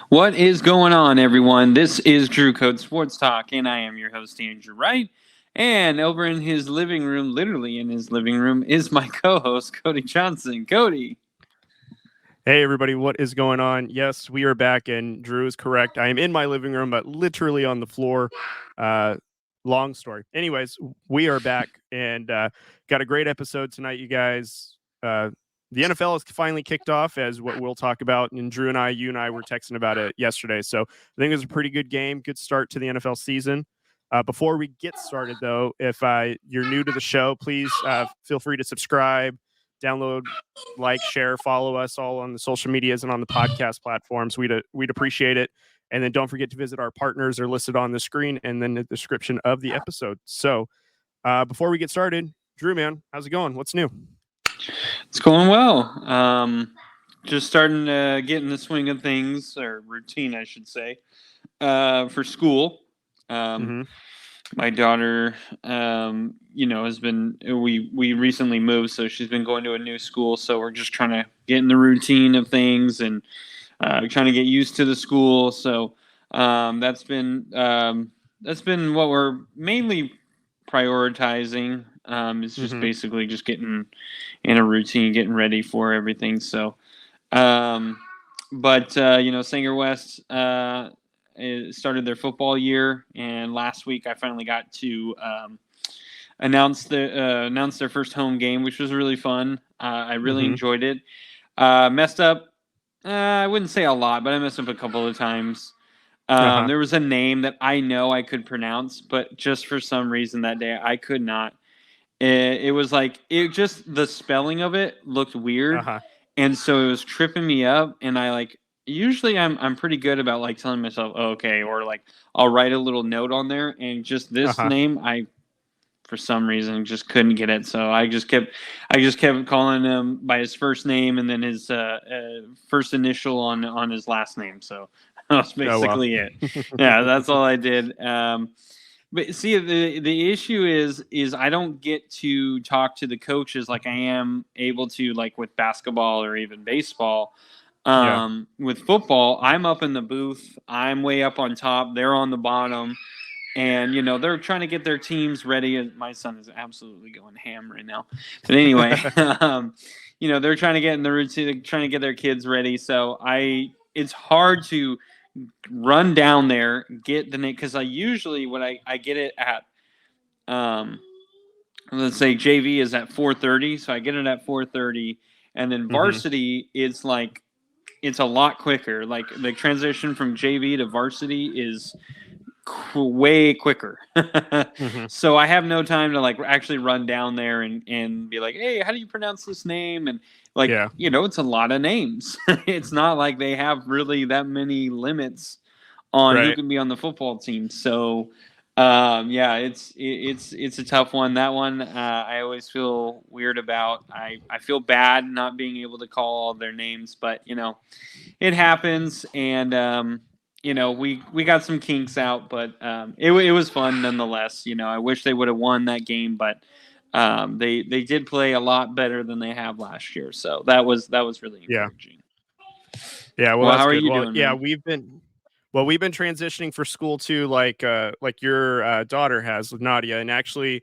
What is going on, everyone? This is Drew Code Sports Talk, and I am your host, Andrew Wright. And over in his living room, literally in his living room, is my co-host, Cody Johnson. Cody. Hey, everybody, what is going on? Yes, we are back, and Drew is correct. I am in my living room, but literally on the floor. Long story. Anyways, we are back, and got a great episode tonight, you guys. The NFL has finally kicked off, as what we'll talk about, and Drew and you and I were texting about it yesterday. So I think it was a pretty good game, good start to the NFL season. Before we get started, though, if you're new to the show, please feel free to subscribe, download, like, share, follow us all on the social medias and on the podcast platforms. We'd appreciate it. And then don't forget to visit our partners. They're listed on the screen and then the description of the episode. So before we get started, Drew, man, how's it going? What's new? It's going well. Just starting to get in the swing of things, or routine, I should say, for school. My daughter, has been, we recently moved, so she's been going to a new school. So we're just trying to get in the routine of things and trying to get used to the school. So that's been what we're mainly prioritizing. It's just basically just getting in a routine, getting ready for everything. So, Sanger West started their football year, and last week I finally got to announce their first home game, which was really fun. I really enjoyed it. Messed up. I wouldn't say a lot, but I messed up a couple of times. There was a name that I know I could pronounce, but just for some reason that day I could not. It was like the spelling of it looked weird, and so it was tripping me up. And I usually I'm pretty good about like telling myself, oh, okay, or like I'll write a little note on there. And just this name, I for some reason just couldn't get it, so I just kept calling him by his first name and then his first initial on his last name. So that was basically it. Yeah, that's all I did. But see, the issue is I don't get to talk to the coaches like I am able to, like with basketball or even baseball. With football, I'm up in the booth. I'm way up on top. They're on the bottom. And, they're trying to get their teams ready. My son is absolutely going ham right now. But anyway, they're trying to get in the routine, trying to get their kids ready. So it's hard to run down there, get the name, because I usually when I get it at let's say JV is at 4:30, so I get it at 4:30, and then varsity it's like it's a lot quicker. Like the transition from JV to varsity is way quicker. So I have no time to like actually run down there and be like, hey, how do you pronounce this name? And it's a lot of names. It's not like they have really that many limits on who can be on the football team. So it's a tough one. That one I always feel weird about. I feel bad not being able to call all their names, but it happens. And we got some kinks out, but it was fun nonetheless. I wish they would have won that game, but they did play a lot better than they have last year. So that was really encouraging. Yeah. Well, how are you doing? Yeah, man? we've been transitioning for school too, like your daughter has with Nadia, and actually.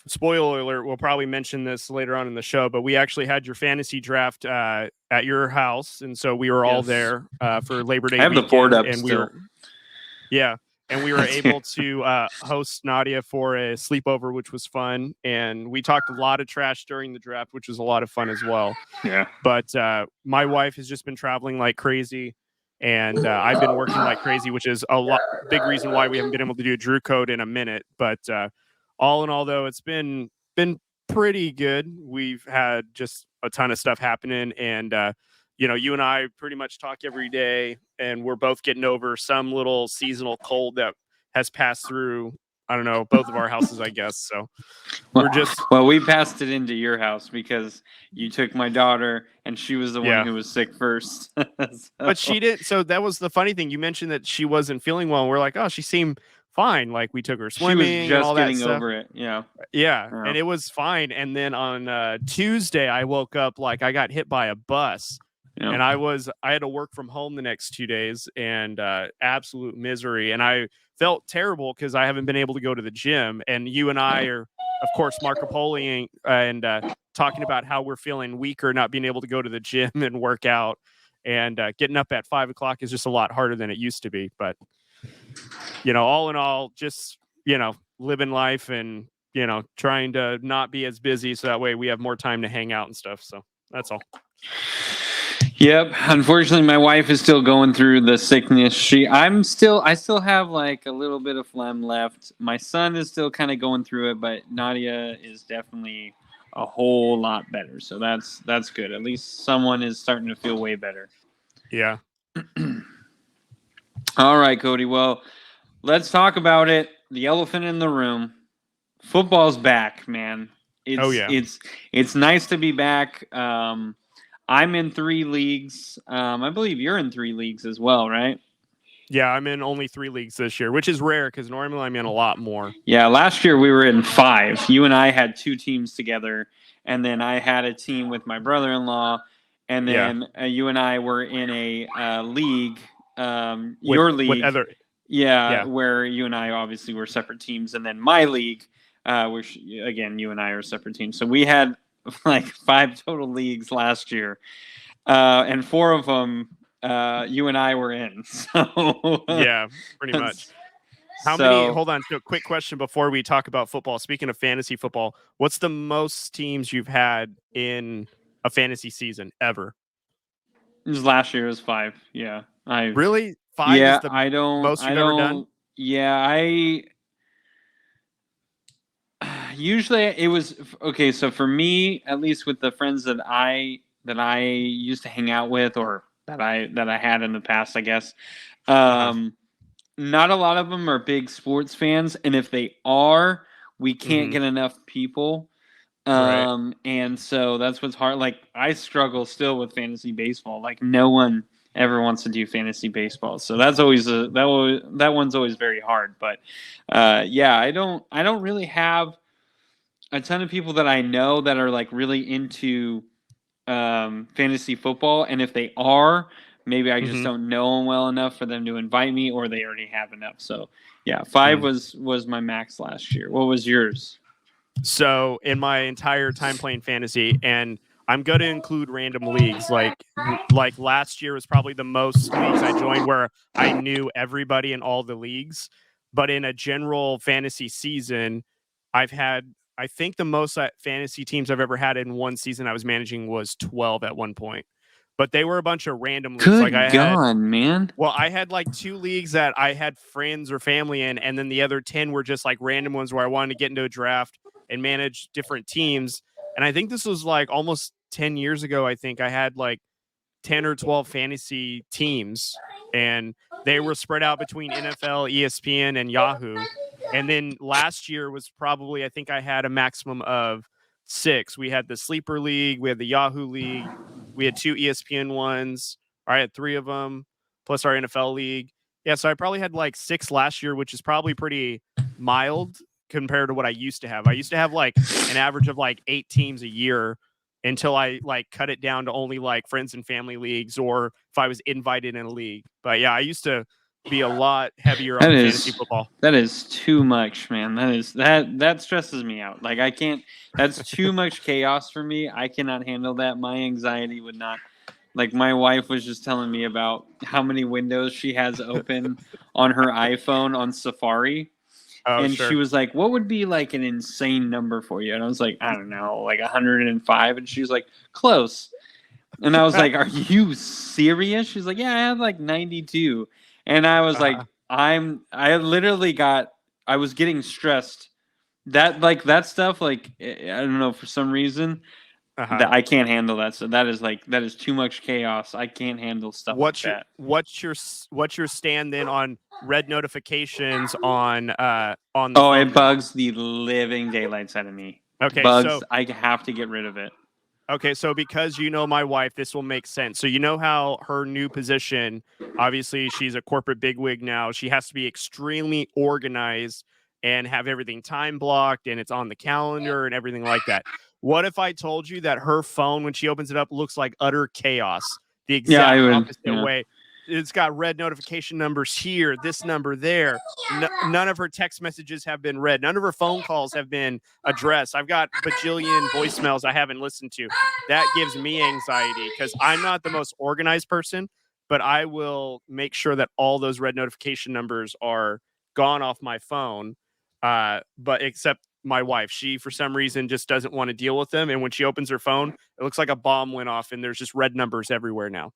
Spoiler alert, we'll probably mention this later on in the show, but we actually had your fantasy draft at your house, and so we were all there for Labor Day I have weekend, the board up and still. we were able to host Nadia for a sleepover, which was fun, and we talked a lot of trash during the draft, which was a lot of fun as well. Yeah. But my wife has just been traveling like crazy, and I've been working like crazy, which is big reason why we haven't been able to do a Drew Code in a minute, but all in all, though, it's been pretty good. We've had just a ton of stuff happening, and you and I pretty much talk every day, and we're both getting over some little seasonal cold that has passed through. I don't know, both of our houses, I guess. So we passed it into your house because you took my daughter, and she was the one who was sick first. But she didn't. So that was the funny thing. You mentioned that she wasn't feeling well, and we're like, oh, she seemed fine. Like we took her swimming. She was just and all getting that stuff. over it. Yeah, and it was fine. And then on Tuesday, I woke up like I got hit by a bus, Yeah. And I had to work from home the next 2 days, and absolute misery. And I felt terrible because I haven't been able to go to the gym. And you and I are, of course, Marco Poloing and talking about how we're feeling weaker, not being able to go to the gym and work out. And getting up at 5 o'clock is just a lot harder than it used to be. But, all in all, just, living life and, trying to not be as busy so that way we have more time to hang out and stuff. So that's all. Yep. Unfortunately, my wife is still going through the sickness. I still have like a little bit of phlegm left. My son is still kind of going through it, but Nadia is definitely a whole lot better. So that's good. At least someone is starting to feel way better. Yeah. All right, Cody. Well, let's talk about it. The elephant in the room. Football's back, man. It's nice to be back. I'm in 3 leagues. I believe you're in 3 leagues as well, right? Yeah, I'm in only 3 leagues this year, which is rare because normally I'm in a lot more. Yeah, last year we were in 5. You and I had 2 teams together, and then I had a team with my brother-in-law, and then you and I were in a league, your league. Where you and I obviously were separate teams, and then my league, which again you and I are separate teams. So we had like 5 total leagues last year, and 4 of them you and I were in. So yeah, pretty much. How many? Hold on. So, quick question before we talk about football. Speaking of fantasy football, what's the most teams you've had in a fantasy season ever? Last year was 5. Yeah, really 5 yeah, is the most you've ever done. Yeah, usually it was okay. So for me, at least with the friends that I used to hang out with, or that I had in the past, I guess, not a lot of them are big sports fans, and if they are, we can't get enough people. Right. And so that's what's hard. Like I struggle still with fantasy baseball. Like no one ever wants to do fantasy baseball, so that's always that one's always very hard. But yeah, I don't really have a ton of people that I know that are like really into fantasy football, and if they are, maybe I just don't know them well enough for them to invite me, or they already have enough. So yeah, 5 was my max last year. What was yours? So in my entire time playing fantasy, and I'm going to include random leagues, like last year was probably the most leagues I joined where I knew everybody in all the leagues. But in a general fantasy season, I've had, I think the most fantasy teams I've ever had in one season I was managing was 12 at one point. But they were a bunch of random leagues. Good God, man. Well, I had like 2 leagues that I had friends or family in, and then the other 10 were just like random ones where I wanted to get into a draft and manage different teams. And I think this was like almost 10 years ago. I think I had like 10 or 12 fantasy teams, and they were spread out between NFL, ESPN, and Yahoo. And then last year was probably, I think I had a maximum of 6. We had the Sleeper League, we had the Yahoo League, we had 2 ESPN ones. I had 3 of them, plus our NFL League. Yeah, so I probably had like 6 last year, which is probably pretty mild compared to what I used to have. I used to have like an average of like 8 teams a year until I like cut it down to only like friends and family leagues, or if I was invited in a league. But yeah, I used to be a lot heavier on fantasy football. That is too much, man. That stresses me out. Like I can't. That's too much chaos for me. I cannot handle that. My anxiety would not. Like my wife was just telling me about how many windows she has open on her iPhone on Safari. And she was like, what would be like an insane number for you? And I was like, I don't know, like 105. And she was like, close. And I was like, are you serious? She's like, yeah, I have like 92. And I was like, I was getting stressed. That stuff, like, I don't know, for some reason, that I can't handle that. So that is too much chaos. I can't handle stuff like that. What's your stand then on red notifications on the phone? It bugs the living daylights out of me. Okay, so I have to get rid of it. Okay, so because you know my wife, this will make sense. So you know how her new position, obviously she's a corporate bigwig now. She has to be extremely organized and have everything time blocked, and it's on the calendar and everything like that. What if I told you that her phone, when she opens it up, looks like utter chaos? the exact opposite yeah. way. It's got red notification numbers here, this number there. None of her text messages have been read. None of her phone calls have been addressed. I've got bajillion voicemails I haven't listened to. That gives me anxiety because I'm not the most organized person, but I will make sure that all those red notification numbers are gone off my phone. But except my wife, she for some reason just doesn't want to deal with them. And when she opens her phone, it looks like a bomb went off and there's just red numbers everywhere now.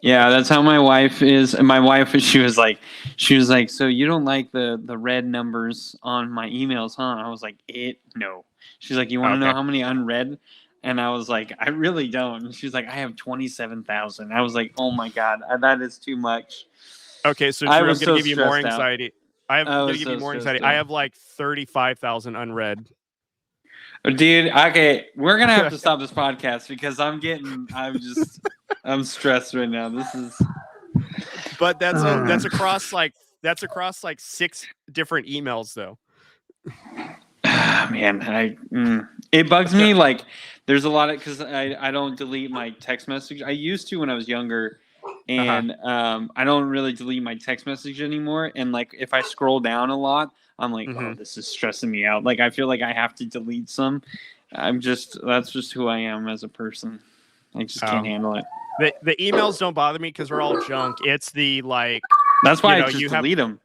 Yeah, that's how my wife is. And my wife, she was like, so you don't like the red numbers on my emails, huh? I was like, no. She's like, you want to know how many unread? And I was like, I really don't. And she's like, I have 27,000. I was like, oh my God, that is too much. Okay, so Drew, I'm going to give you more anxiety. I have like 35,000 unread. Dude, okay, we're gonna have to stop this podcast because I'm stressed right now. But that's across like 6 different emails though. Man, it bugs me. Like, there's a lot of because I don't delete my text message. I used to when I was younger, and I don't really delete my text message anymore. And like, if I scroll down a lot, I'm like, oh, this is stressing me out. Like, I feel like I have to delete some. That's just who I am as a person. I just can't handle it. The emails don't bother me because they're all junk. It's the like. That's why I just delete them.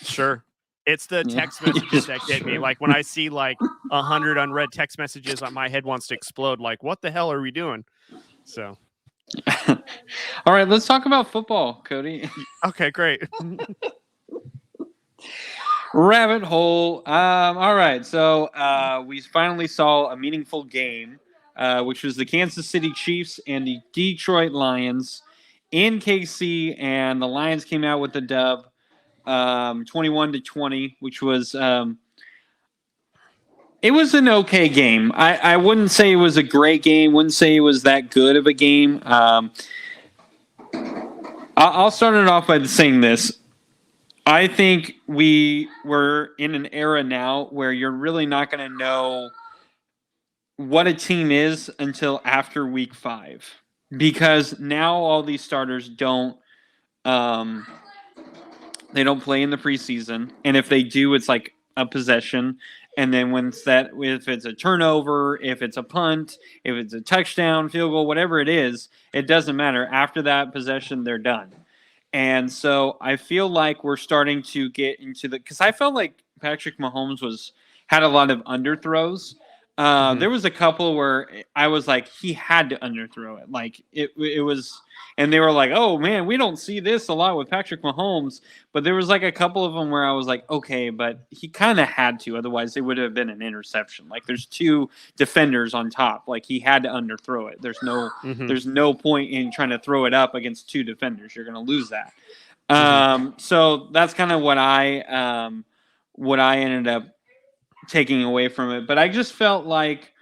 Sure. It's the text messages that get me. Like when I see like 100 unread text messages, my head wants to explode. Like, what the hell are we doing? So. All right, let's talk about football, Cody. Okay, great. Rabbit hole. All right, so we finally saw a meaningful game, which was the Kansas City Chiefs and the Detroit Lions in KC, and the Lions came out with the dub, 21-20, which was it was an okay game. I wouldn't say it was a great game. Wouldn't say it was that good of a game. I'll start it off by saying this. I think we're in an era now where you're really not going to know what a team is until after week 5, because now all these starters don't play in the preseason, and if they do, it's like a possession. And then if it's a turnover, if it's a punt, if it's a touchdown, field goal, whatever it is, it doesn't matter. After that possession, they're done. And so I feel like we're starting to get into because I felt like Patrick Mahomes had a lot of underthrows. There was a couple where I was like, he had to underthrow it. Like it was, and they were like, oh man, we don't see this a lot with Patrick Mahomes. But there was like a couple of them where I was like, okay, but he kind of had to, otherwise it would have been an interception. Like there's 2 defenders on top, like he had to underthrow it. There's no point in trying to throw it up against 2 defenders. You're going to lose that. So that's kind of what I ended up taking away from it. But I just felt like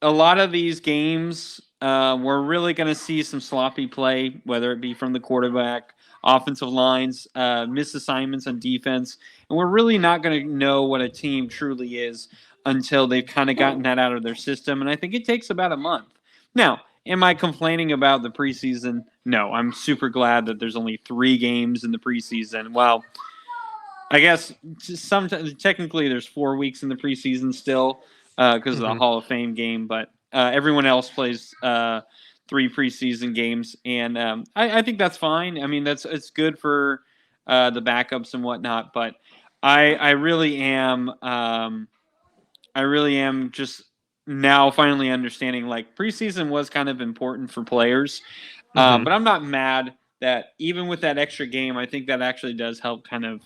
a lot of these games we're really going to see some sloppy play, whether it be from the quarterback, offensive lines, misassignments on defense. And we're really not going to know what a team truly is until they've kind of gotten that out of their system. And I think it takes about a month. Now, am I complaining about the preseason? No, I'm super glad that there's only 3 games in the preseason. Well, I guess sometimes technically there's 4 weeks in the preseason still because of the Hall of Fame game, but everyone else plays 3 preseason games, and I think that's fine. I mean, it's good for the backups and whatnot, but I really am just now finally understanding like preseason was kind of important for players, but I'm not mad that even with that extra game, I think that actually does help kind of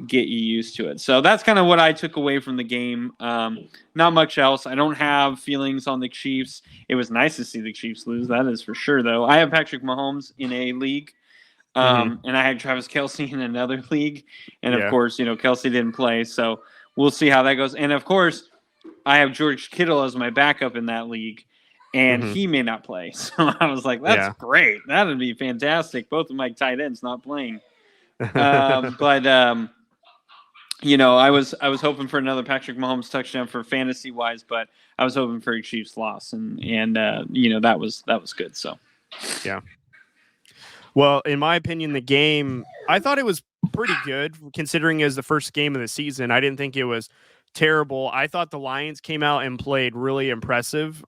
get you used to it. So that's kind of what I took away from the game. Not much else. I don't have feelings on the Chiefs. It was nice to see the Chiefs lose. That is for sure, though. I have Patrick Mahomes in a league, and I had Travis Kelce in another league. And, of course, Kelce didn't play. So we'll see how that goes. And, of course, I have George Kittle as my backup in that league, and he may not play. So I was like, that's great. That would be fantastic. Both of my tight ends not playing. I was hoping for another Patrick Mahomes touchdown for fantasy wise, but I was hoping for a Chiefs loss, and that was good. So Yeah. Well, in my opinion, the game, I thought it was pretty good considering it was the first game of the season. I didn't think it was terrible. I thought the Lions came out and played really impressive.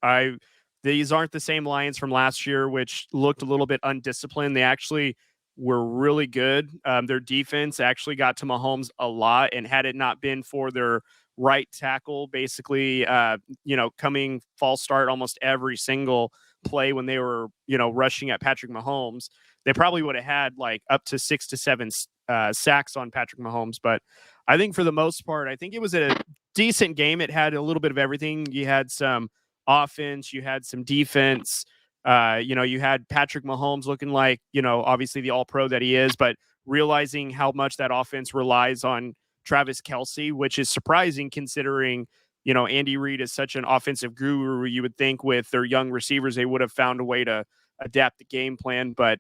These aren't the same Lions from last year, which looked a little bit undisciplined. They actually were really good. Their defense actually got to Mahomes a lot, and had it not been for their right tackle, basically, coming false start almost every single play when they were, rushing at Patrick Mahomes, they probably would have had like up to 6 to 7 sacks on Patrick Mahomes. But I think for the most part, I think it was a decent game. It had a little bit of everything. You had some offense, you had some defense. You had Patrick Mahomes looking like, obviously the all-pro that he is, but realizing how much that offense relies on Travis Kelce, which is surprising considering, Andy Reid is such an offensive guru. You would think with their young receivers, they would have found a way to adapt the game plan. But,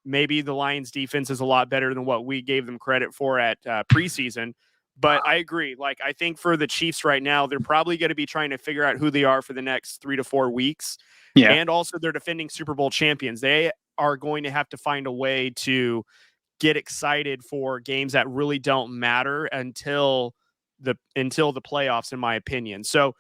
maybe the Lions defense is a lot better than what we gave them credit for at preseason. But I agree. Like, I think for the Chiefs right now, they're probably going to be trying to figure out who they are for the next 3 to 4 weeks. Yeah. And also they're defending Super Bowl champions. They are going to have to find a way to get excited for games that really don't matter until the playoffs, in my opinion. So,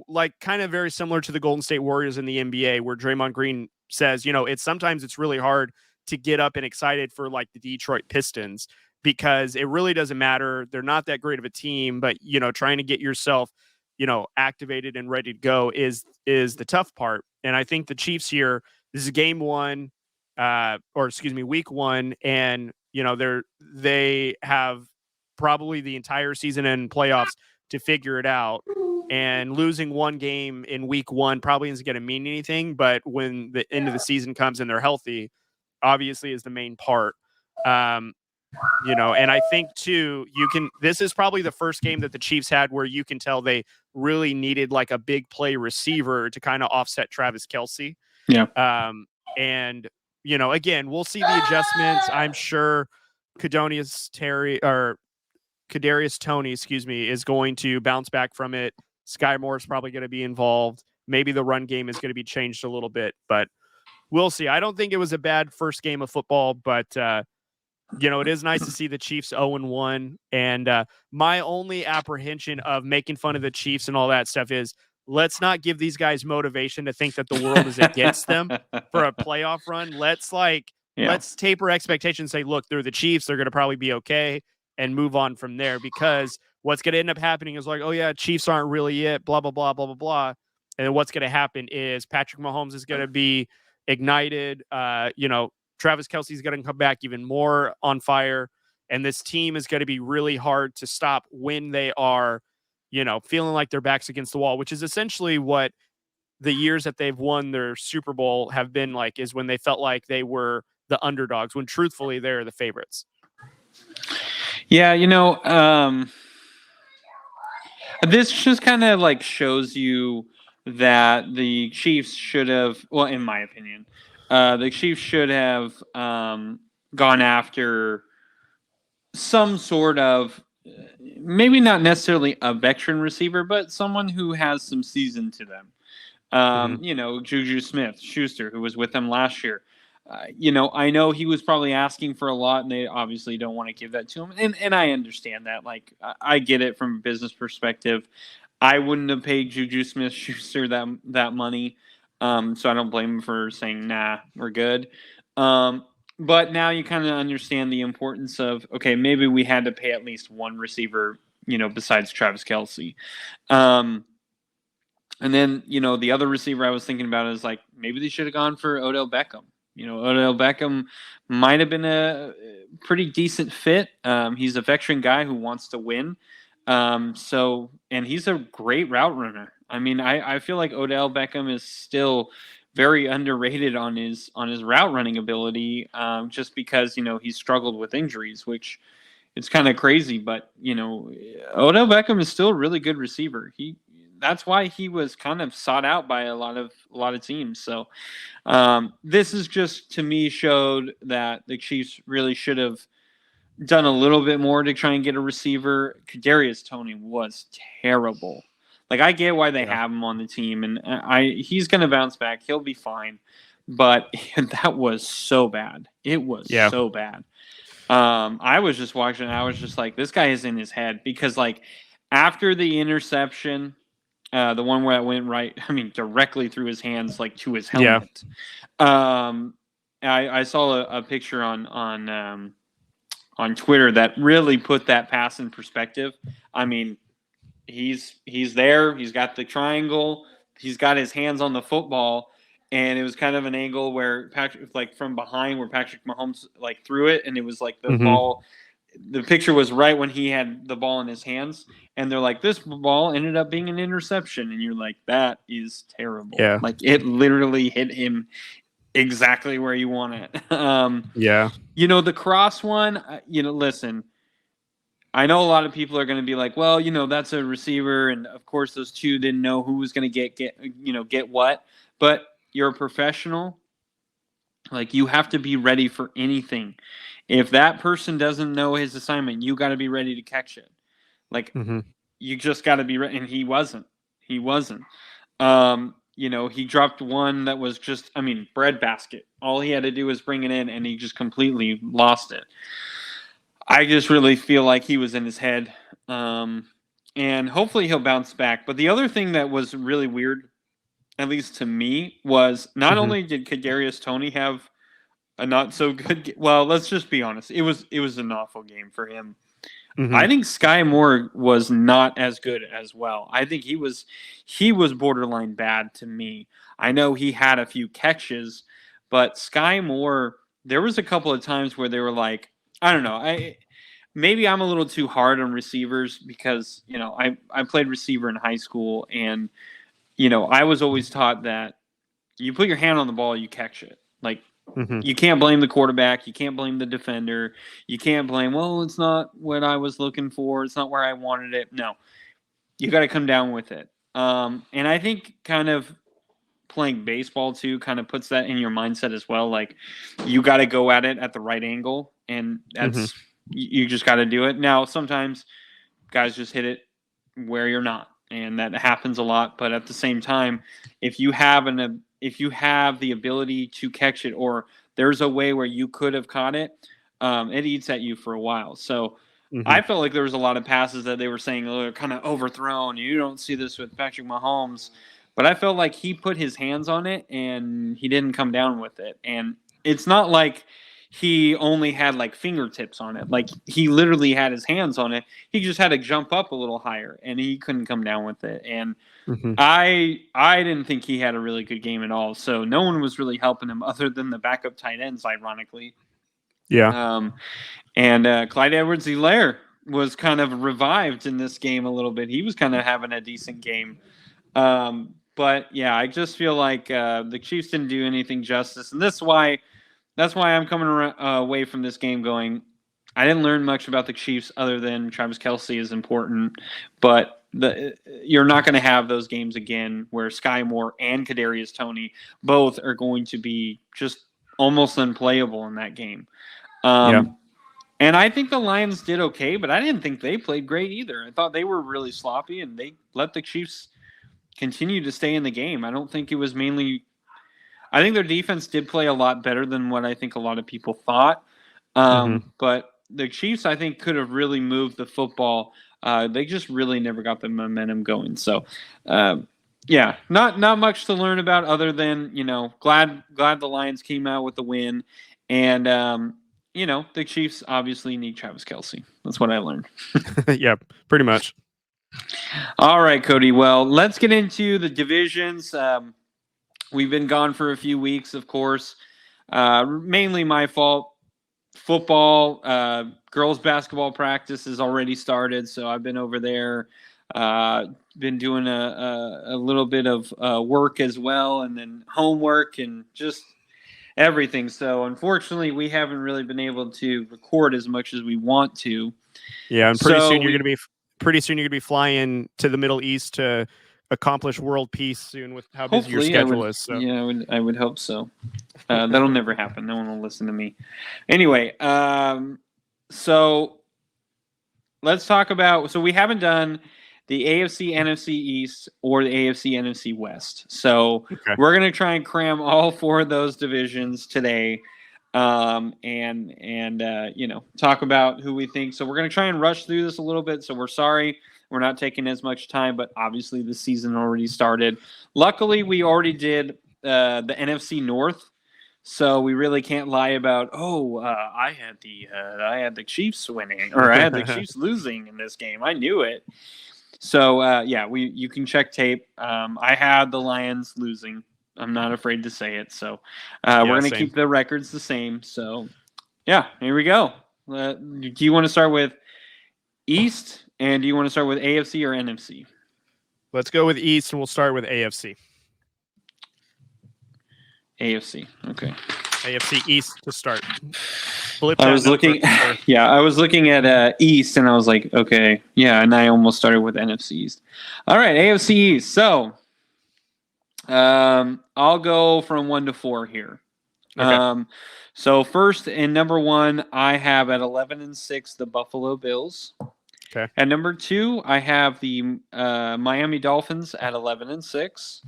like kind of very similar to the Golden State Warriors in the NBA, where Draymond Green says, sometimes it's really hard to get up and excited for like the Detroit Pistons, because it really doesn't matter. They're not that great of a team, but, trying to get yourself, activated and ready to go is the tough part. And I think the Chiefs here, this is week 1. And, they have probably the entire season and playoffs to figure it out. And losing one game in week 1 probably isn't going to mean anything. But when the end of the season comes and they're healthy, obviously is the main part. And I think too, this is probably the first game that the Chiefs had where you can tell they really needed like a big play receiver to kind of offset Travis Kelce. Yeah. And, again, we'll see the adjustments. I'm sure Kadarius Toney, is going to bounce back from it. Sky Moore is probably going to be involved. Maybe the run game is going to be changed a little bit, but we'll see. I don't think it was a bad first game of football, but it is nice to see the Chiefs 0-1. And my only apprehension of making fun of the Chiefs and all that stuff is, let's not give these guys motivation to think that the world is against them for a playoff run. Let's taper expectations, say, look, they're the Chiefs. They're going to probably be okay, and move on from there, because what's going to end up happening is like, oh yeah, Chiefs aren't really it, blah, blah, blah, blah, blah, blah. And then what's going to happen is Patrick Mahomes is going to be ignited. Travis Kelce is going to come back even more on fire. And this team is going to be really hard to stop when they are, feeling like their backs against the wall, which is essentially what the years that they've won their Super Bowl have been like, is when they felt like they were the underdogs, when truthfully they're the favorites. Yeah. This just kind of like shows you that the Chiefs should have, well, in my opinion, the Chiefs should have gone after some sort of, maybe not necessarily a veteran receiver, but someone who has some season to them. Juju Smith-Schuster, who was with them last year. I know he was probably asking for a lot, and they obviously don't want to give that to him. And I understand that. Like, I get it from a business perspective. I wouldn't have paid Juju Smith-Schuster that money. So I don't blame him for saying, nah, we're good. But now you kind of understand the importance of, okay, maybe we had to pay at least one receiver, besides Travis Kelce. And then, the other receiver I was thinking about is like, maybe they should have gone for Odell Beckham. Odell Beckham might have been a pretty decent fit. He's a veteran guy who wants to win. And he's a great route runner. I mean, I feel like Odell Beckham is still very underrated on his route running ability, just because, he's struggled with injuries, which it's kind of crazy. But, Odell Beckham is still a really good receiver. That's why he was kind of sought out by a lot of teams. So this is just, to me, showed that the Chiefs really should have done a little bit more to try and get a receiver. Kadarius Toney was terrible. Like, I get why they have him on the team, and he's going to bounce back. He'll be fine. But that was so bad. It was so bad. I was just watching, and I was just like, this guy is in his head. Because, like, after the interception, the one where it went directly through his hands, like, to his helmet. I saw a picture on Twitter that really put that pass in perspective. I mean, he's there. He's got the triangle. He's got his hands on the football, and it was kind of an angle where Patrick, like from behind, where Patrick Mahomes like threw it, and it was like the ball. The picture was right when he had the ball in his hands, and they're like, this ball ended up being an interception, and you're like, that is terrible. Yeah, like it literally hit him exactly where you want it. The cross one, listen, I know a lot of people are going to be like, well, that's a receiver, and of course those two didn't know who was going to get what, but you're a professional. Like, you have to be ready for anything. If that person doesn't know his assignment, you got to be ready to catch it. Like, you just got to be ready, and he wasn't. He dropped one that was just, breadbasket. All he had to do was bring it in, and he just completely lost it. I just really feel like he was in his head, and hopefully he'll bounce back. But the other thing that was really weird, at least to me, was not only did Kadarius Toney have a not so good. Well, let's just be honest. It was an awful game for him. I think Sky Moore was not as good as well. I think he was borderline bad to me. I know he had a few catches, but Sky Moore, there was a couple of times where they were like, I don't know. Maybe I'm a little too hard on receivers because, I played receiver in high school, and I was always taught that you put your hand on the ball, you catch it. Like, you can't blame the quarterback. You can't blame the defender. You can't blame, well, it's not what I was looking for. It's not where I wanted it. No, you got to come down with it. And I think kind of playing baseball too kind of puts that in your mindset as well. Like, you got to go at it at the right angle, and that's you just got to do it. Now, sometimes guys just hit it where you're not, and that happens a lot. But at the same time, if you have the ability to catch it, or there's a way where you could have caught it, it eats at you for a while. So I felt like there was a lot of passes that they were saying are kind of overthrown. You don't see this with Patrick Mahomes, but I felt like he put his hands on it and he didn't come down with it. And it's not like he only had like fingertips on it. Like, he literally had his hands on it. He just had to jump up a little higher, and he couldn't come down with it. And I didn't think he had a really good game at all. So no one was really helping him other than the backup tight ends, ironically. And Clyde Edwards-Helaire was kind of revived in this game a little bit. He was kind of having a decent game. But yeah, I just feel like the Chiefs didn't do anything justice, and that's why I'm coming away from this game going, I didn't learn much about the Chiefs other than Travis Kelce is important, but you're not going to have those games again where Sky Moore and Kadarius Toney both are going to be just almost unplayable in that game. And I think the Lions did okay, but I didn't think they played great either. I thought they were really sloppy, and they let the Chiefs continue to stay in the game. I don't think it was mainly – I think their defense did play a lot better than what I think a lot of people thought. But the Chiefs, I think, could have really moved the football. They just really never got the momentum going. So, not much to learn about other than, glad the Lions came out with the win. And, the Chiefs obviously need Travis Kelce. That's what I learned. Yeah, pretty much. All right, Cody. Well, let's get into the divisions. We've been gone for a few weeks, of course. Mainly my fault. Football, girls basketball practice has already started, so I've been over there. Been doing a little bit of work as well, and then homework and just everything. So unfortunately, we haven't really been able to record as much as we want to. Yeah, and pretty soon you're going to be flying to the Middle East to accomplish world peace soon with how busy your schedule is. So. Yeah, I would hope so. That'll never happen. No one will listen to me. Anyway, so let's talk about. So we haven't done the AFC, NFC East, or the AFC, NFC West. So Okay. we're going to try and cram all 4 of those divisions today, and talk about who we think. So we're going to try and rush through this a little bit. So we're sorry we're not taking as much time, but obviously the season already started. Luckily, we already did the NFC North. So we really can't lie about, I had the Chiefs winning, or I had the Chiefs losing in this game. I knew it. So you can check tape. I had the Lions losing. I'm not afraid to say it. So we're going to keep the records the same. So here we go. Do you want to start with East, and do you want to start with AFC or NFC? Let's go with East, and we'll start with AFC. AFC. Okay. AFC East to start. I was looking at East, and I was like, okay, yeah, and I almost started with NFC East. All right, AFC East. So, I'll go from 1 to 4 here. Okay. So first and number 1, I have at 11-6 the Buffalo Bills. Okay. At number 2, I have the Miami Dolphins at 11-6.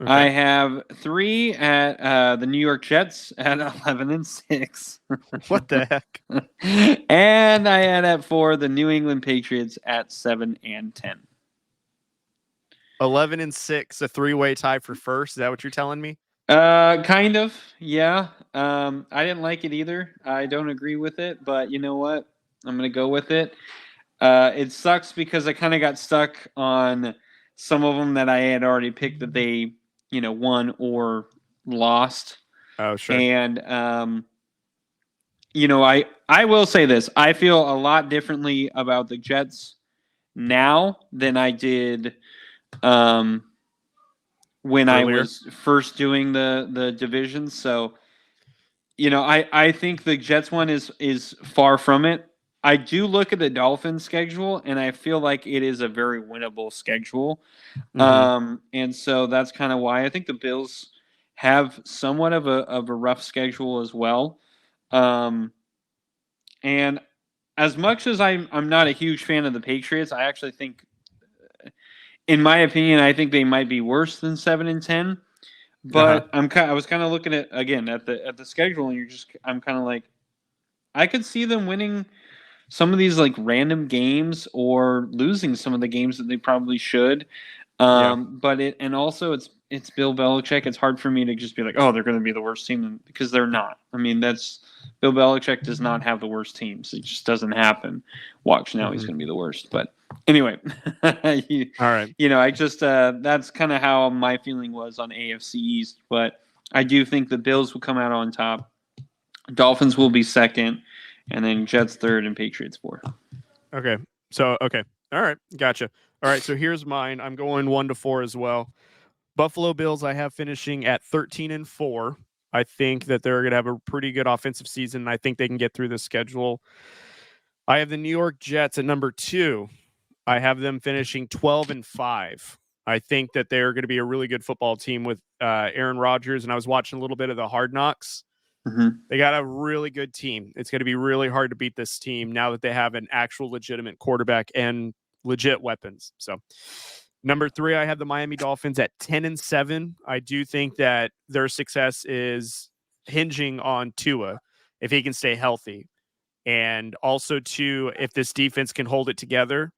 Okay. I have 3 at the New York Jets at 11-6. What the heck? And I had at 4 the New England Patriots at 7-10. 11-6, a 3-way tie for first. Is that what you're telling me? Kind of, yeah. I didn't like it either. I don't agree with it, but you know what? I'm gonna go with it. It sucks because I kind of got stuck on some of them that I had already picked that they, won or lost. Oh, sure. And, I will say this. I feel a lot differently about the Jets now than I did when earlier. I was first doing the divisions. So, I think the Jets one is far from it. I do look at the Dolphins schedule, and I feel like it is a very winnable schedule. Mm-hmm. And so that's kind of why I think the Bills have somewhat of a rough schedule as well. And as much as I'm not a huge fan of the Patriots, I actually think, in my opinion, I think they might be worse than 7-10. But I was kind of looking at the schedule, and I'm kind of like, I could see them winning some of these like random games or losing some of the games that they probably should. But it's Bill Belichick. It's hard for me to just be like, oh, they're going to be the worst team, because they're not. I mean, Bill Belichick does not have the worst teams. It just doesn't happen. Watch now, he's going to be the worst. But anyway, all right. I just that's kind of how my feeling was on AFC East. But I do think the Bills will come out on top. Dolphins will be second. And then Jets third and Patriots 4. Okay. So, okay. All right. Gotcha. All right. So here's mine. I'm going 1 to 4 as well. Buffalo Bills, I have finishing at 13-4. I think that they're going to have a pretty good offensive season. And I think they can get through the schedule. I have the New York Jets at number 2. I have them finishing 12-5. I think that they're going to be a really good football team with Aaron Rodgers. And I was watching a little bit of the Hard Knocks. Mm-hmm. They got a really good team. It's going to be really hard to beat this team now that they have an actual legitimate quarterback and legit weapons. So, number 3, I have the Miami Dolphins at 10-7. I do think that their success is hinging on Tua, if he can stay healthy. And also, too, if this defense can hold it together.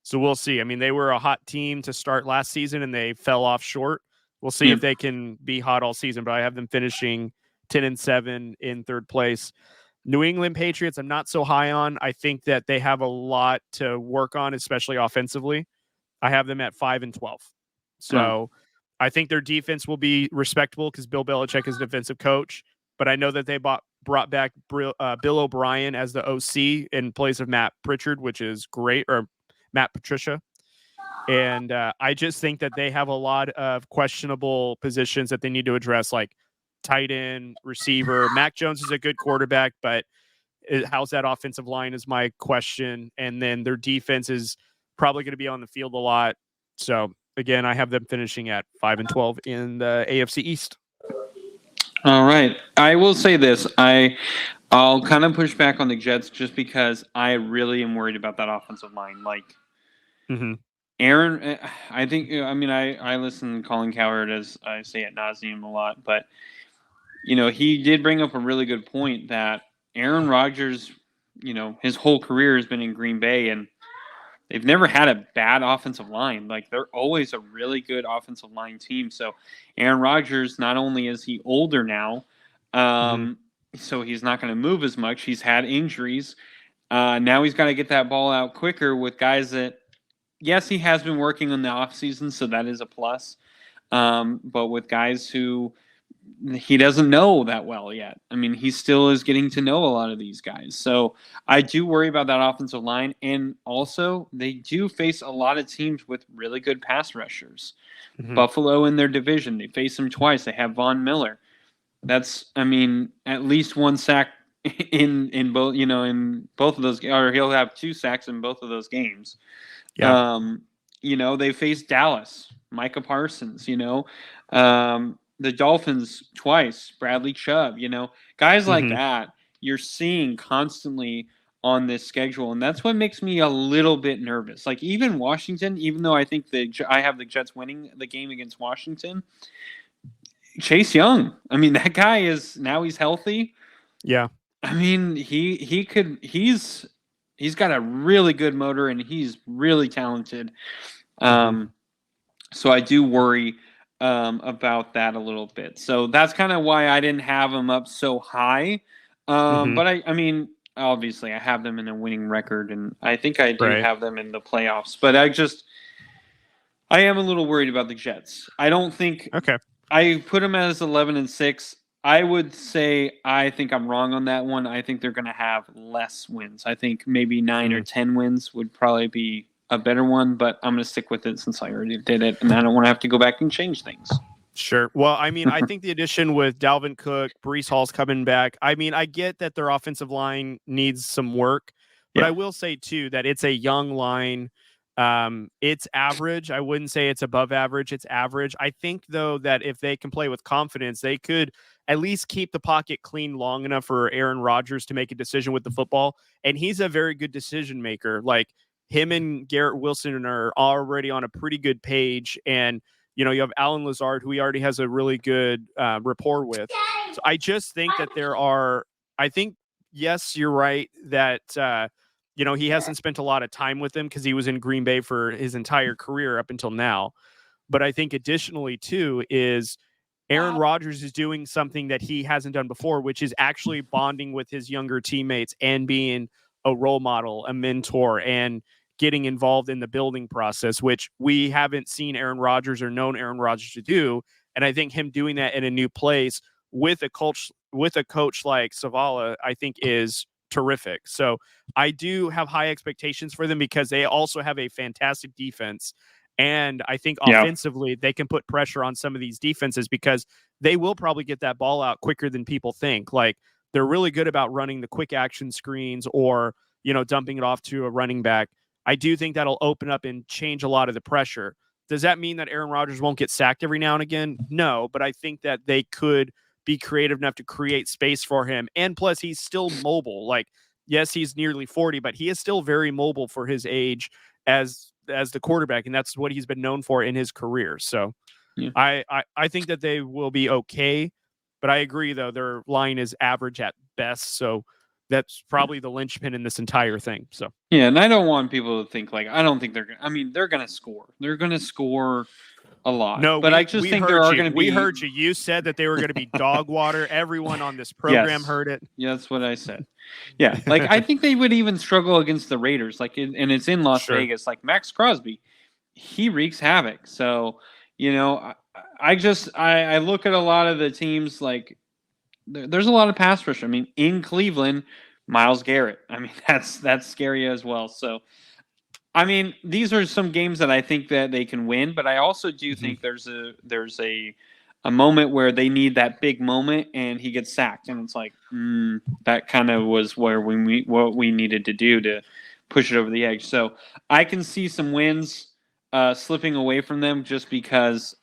So we'll see. I mean, they were a hot team to start last season, and they fell off short. We'll see if they can be hot all season, but I have them finishing 10-7 in third place. New England Patriots, I'm not so high on. I think that they have a lot to work on, especially offensively. I have them at 5-12. So I think their defense will be respectable because Bill Belichick is a defensive coach. But I know that they brought back Bill O'Brien as the OC in place of Matt Pritchard, which is great, or Matt Patricia. And I just think that they have a lot of questionable positions that they need to address, like tight end, receiver. Mac Jones is a good quarterback, but how's that offensive line is my question. And then their defense is probably going to be on the field a lot. So again, I have them finishing at 5-12 in the AFC East. All right. I will say this. I'll kind of push back on the Jets just because I really am worried about that offensive line. Like, Aaron, I think, I mean, I listen to Colin Cowherd, as I say ad nauseum a lot, but, he did bring up a really good point that Aaron Rodgers, his whole career has been in Green Bay, and they've never had a bad offensive line. Like, they're always a really good offensive line team. So Aaron Rodgers, not only is he older now, so he's not going to move as much. He's had injuries. Now he's got to get that ball out quicker with guys that, yes, he has been working on the offseason, so that is a plus. But with guys who he doesn't know that well yet. I mean, he still is getting to know a lot of these guys. So I do worry about that offensive line. And also, they do face a lot of teams with really good pass rushers. Buffalo in their division, they face them twice. They have Von Miller. That's, I mean, at least one sack in both, in both of those, or he'll have 2 sacks in both of those games. Yeah. They face Dallas, Micah Parsons, the Dolphins twice, Bradley Chubb, guys like that you're seeing constantly on this schedule. And that's what makes me a little bit nervous. Like, even Washington, even though I think I have the Jets winning the game against Washington, Chase Young, I mean, that guy he's healthy. Yeah. I mean, he's got a really good motor, and he's really talented. So I do worry about that a little bit. So that's kind of why I didn't have them up so high. But I mean, obviously I have them in a winning record, and I think I do have them in the playoffs. But I am a little worried about the Jets. I don't think I put them as 11-6. I would say I think I'm wrong on that one. I think they're going to have less wins. I think maybe 9 or 10 wins would probably be a better one, but I'm going to stick with it since I already did it, and I don't want to have to go back and change things. Sure. Well, I mean, I think the addition with Dalvin Cook, Breece Hall's coming back. I mean, I get that their offensive line needs some work, but I will say too that it's a young line. It's average. I wouldn't say it's above average. It's average. I think though that if they can play with confidence, they could at least keep the pocket clean long enough for Aaron Rodgers to make a decision with the football. And he's a very good decision maker. Like, him and Garrett Wilson are already on a pretty good page. And, you have Alan Lazard, who he already has a really good rapport with. So I just think that yes, you're right that, he hasn't spent a lot of time with them because he was in Green Bay for his entire career up until now. But I think additionally, too, is Aaron Rodgers is doing something that he hasn't done before, which is actually bonding with his younger teammates and being a role model, a mentor, and getting involved in the building process, which we haven't seen Aaron Rodgers or known Aaron Rodgers to do. And I think him doing that in a new place with a coach like Zavala, I think is terrific. So I do have high expectations for them because they also have a fantastic defense. And I think offensively, they can put pressure on some of these defenses because they will probably get that ball out quicker than people think. Like, they're really good about running the quick action screens or, dumping it off to a running back. I do think that'll open up and change a lot of the pressure. Does that mean that Aaron Rodgers won't get sacked every now and again? No, but I think that they could be creative enough to create space for him. And plus, he's still mobile. Like, yes, he's nearly 40, but he is still very mobile for his age as the quarterback, and that's what he's been known for in his career. So I think that they will be okay, but I agree, though, their line is average at best. So that's probably the linchpin in this entire thing. So and I don't want people to think like I don't think they're going to. I mean, they're going to score. They're going to score a lot. No, but I just think there are going to be. We heard you. You said that they were going to be dog water. Everyone on this program heard it. Yeah, that's what I said. Yeah, like I think they would even struggle against the Raiders. Like, and it's in Las Vegas. Like, Max Crosby, he wreaks havoc. So I look at a lot of the teams like. There's a lot of pass rush. I mean, in Cleveland, Myles Garrett. I mean, that's scary as well. So, I mean, these are some games that I think that they can win, but I also do think there's a moment where they need that big moment, and he gets sacked, and it's like that kind of was where what we needed to do to push it over the edge. So, I can see some wins slipping away from them just because.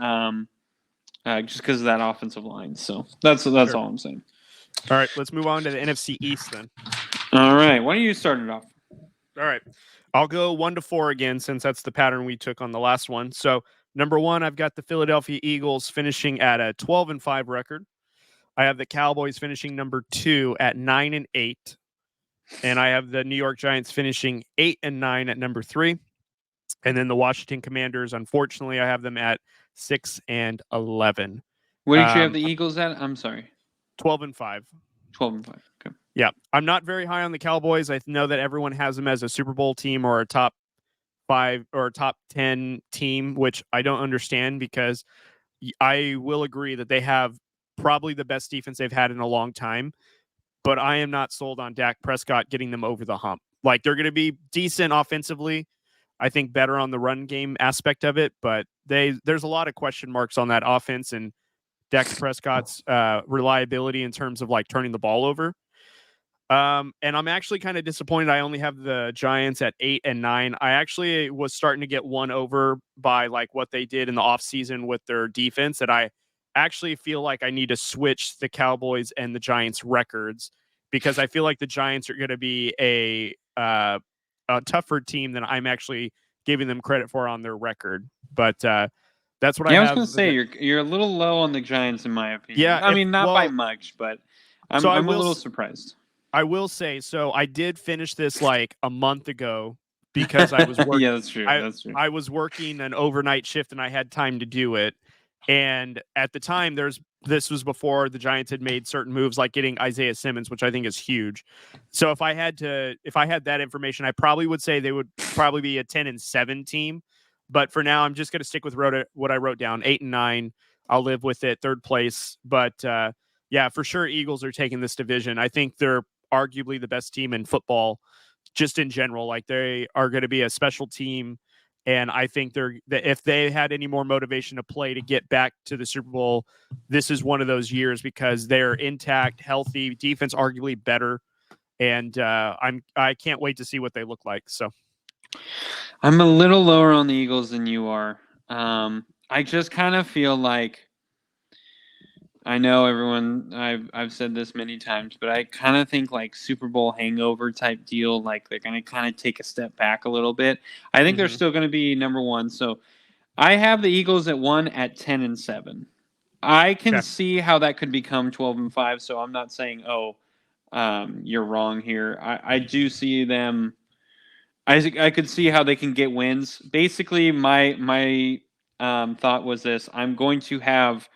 Just because of that offensive line. So that's all I'm saying. All right, let's move on to the NFC East then. All right. Why don't you start it off? All right. I'll go 1-4 again, since that's the pattern we took on the last one. So, number 1, I've got the Philadelphia Eagles finishing at a 12-5 record. I have the Cowboys finishing number 2 at 9-8. And I have the New York Giants finishing 8-9 at number 3. And then the Washington Commanders, unfortunately, I have them at 6-11. What did you have the Eagles at? I'm sorry. 12-5. 12-5. Okay. Yeah. I'm not very high on the Cowboys. I know that everyone has them as a Super Bowl team or a top 5 or top 10 team, which I don't understand, because I will agree that they have probably the best defense they've had in a long time. But I am not sold on Dak Prescott getting them over the hump. Like, they're going to be decent offensively. I think better on the run game aspect of it, but there's a lot of question marks on that offense and Dak Prescott's reliability in terms of like turning the ball over. And I'm actually kind of disappointed I only have the Giants at 8-9. I actually was starting to get won over by like what they did in the offseason with their defense, and I actually feel like I need to switch the Cowboys and the Giants records, because I feel like the Giants are going to be a tougher team than I'm actually giving them credit for on their record. But that's what I have. I was going to say, you're a little low on the Giants, in my opinion. Yeah, I mean, not by much, but I'm a little surprised. I will say, so I did finish this like a month ago, because I was working. Yeah, that's true. That's true. I was working an overnight shift and I had time to do it. And at the time, this was before the Giants had made certain moves, like getting Isaiah Simmons, which I think is huge. So if I had that information, I probably would say they would probably be a 10-7 team. But for now, I'm just going to stick with what I wrote down, 8-9. I'll live with it, third place. But yeah, for sure, Eagles are taking this division. I think they're arguably the best team in football, just in general. Like, they are going to be a special team. And I think if they had any more motivation to play to get back to the Super Bowl, this is one of those years, because they're intact, healthy, defense arguably better, and I can't wait to see what they look like. So, I'm a little lower on the Eagles than you are. I just kind of feel like, I know everyone, I've said this many times, but I kind of think like Super Bowl hangover type deal, like they're going to kind of take a step back a little bit. I think they're still going to be number 1. So I have the Eagles at 1 at 10-7. I can see how that could become 12-5. So I'm not saying, you're wrong here. I do see them. I could see how they can get wins. Basically, my thought was this: I'm going to have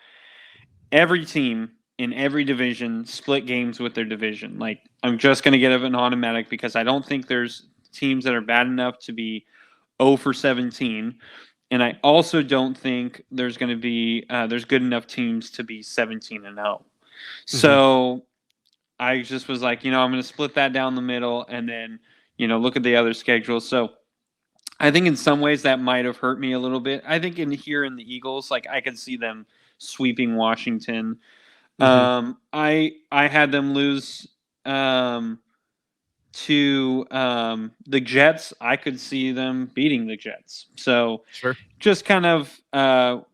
every team in every division split games with their division. Like, I'm just going to get an automatic, because I don't think there's teams that are bad enough to be 0-17. And I also don't think there's going to be there's good enough teams to be 17-0. So I just was like, I'm going to split that down the middle and then, look at the other schedule. So I think in some ways that might have hurt me a little bit. I think in the Eagles, like, I could see them sweeping Washington. I had them lose to the Jets. I could see them beating the Jets. So just kind of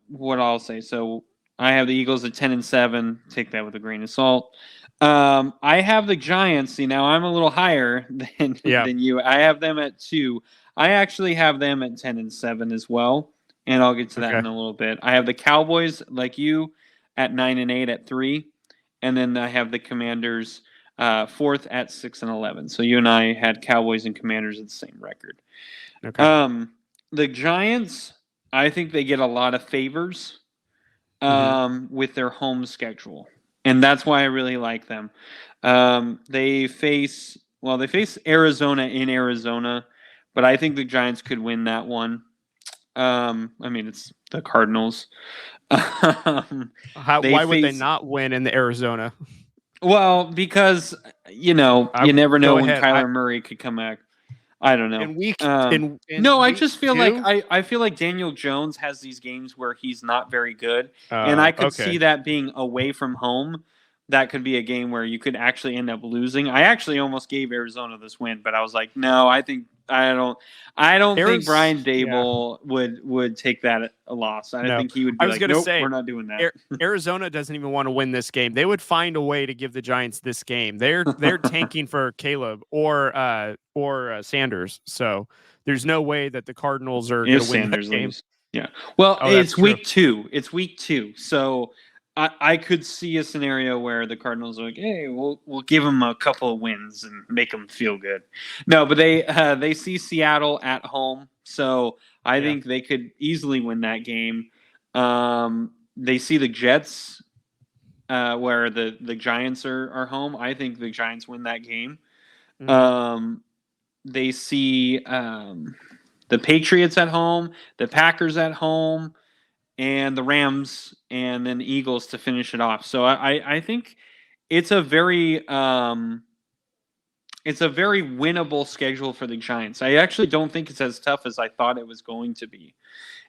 what I'll say. So I have the Eagles at 10-7. Take that with a grain of salt. I have the Giants. See, now I'm a little higher than you. I have them at 2. I actually have them at 10-7 as well, and I'll get to that in a little bit. I have the Cowboys, like you, at 9-8 at 3, and then I have the Commanders 4th at 6-11. So you and I had Cowboys and Commanders at the same record. The Giants, I think they get a lot of favors with their home schedule, and that's why I really like them. They face Arizona in Arizona, but I think the Giants could win that one. I mean, it's the Cardinals. Why would they not win in the Arizona? Well, because you never know when Kyler Murray could come back. I don't know. I just feel like I feel like Daniel Jones has these games where he's not very good, and I could see that being away from home. That could be a game where you could actually end up losing. I actually almost gave Arizona this win, but I was like, no, I think I don't think Brian Daboll would take that a loss. I think he would be like, nope, we're not doing that. Arizona doesn't even want to win this game. They would find a way to give the Giants this game. They're tanking for Caleb or Sanders. So there's no way that the Cardinals are going to win that game. Yeah. Well, it's week 2. It's week 2. So I could see a scenario where the Cardinals are like, hey, we'll give them a couple of wins and make them feel good. No, but they see Seattle at home, so I think they could easily win that game. They see the Jets, where the Giants are home. I think the Giants win that game. Mm-hmm. They see the Patriots at home, the Packers at home, and the Rams, and then Eagles to finish it off. So I think it's a very winnable schedule for the Giants. I actually don't think it's as tough as I thought it was going to be.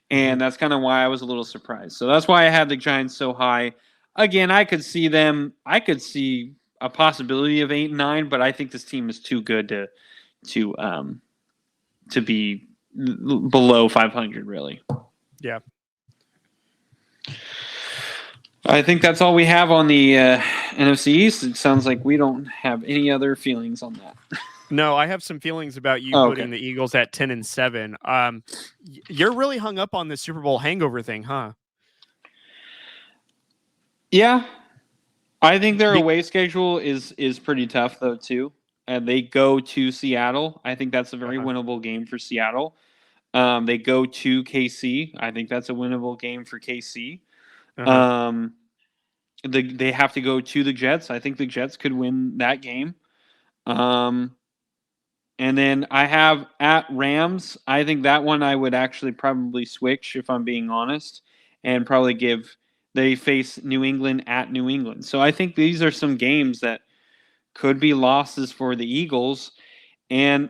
And that's kind of why I was a little surprised. So that's why I had the Giants so high. Again, I could see a possibility of 8-9, but I think this team is too good to be below 500, really. Yeah. I think that's all we have on the NFC East. It sounds like we don't have any other feelings on that. No, I have some feelings about you putting the Eagles at 10-7. You're really hung up on the Super Bowl hangover thing, huh? Yeah. I think their away schedule is pretty tough, though, too. They go to Seattle. I think that's a very winnable game for Seattle. They go to KC. I think that's a winnable game for KC. They have to go to the Jets. I think the Jets could win that game. And then I have at Rams. I think that one I would actually probably switch, if I'm being honest, and probably they face New England at New England. So I think these are some games that could be losses for the Eagles. And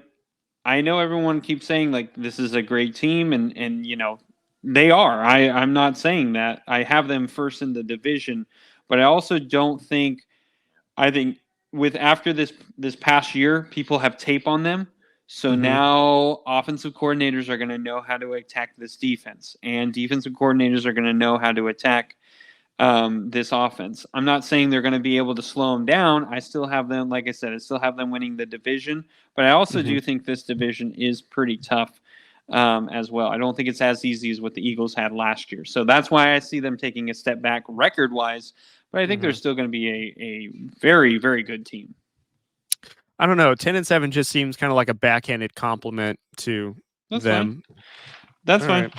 I know everyone keeps saying, like, this is a great team, and you know, they are. I'm not saying that. I have them first in the division, but I also don't think – I think after this past year, people have tape on them. So now offensive coordinators are going to know how to attack this defense, and defensive coordinators are going to know how to attack this offense. I'm not saying they're going to be able to slow them down. I still have them, like I said, I still have them winning the division, but I also do think this division is pretty tough as well. I don't think it's as easy as what the Eagles had last year. So that's why I see them taking a step back record-wise, but I think they're still going to be a very, very good team. I don't know. 10-7 just seems kind of like a backhanded compliment to them. That's fine. Right.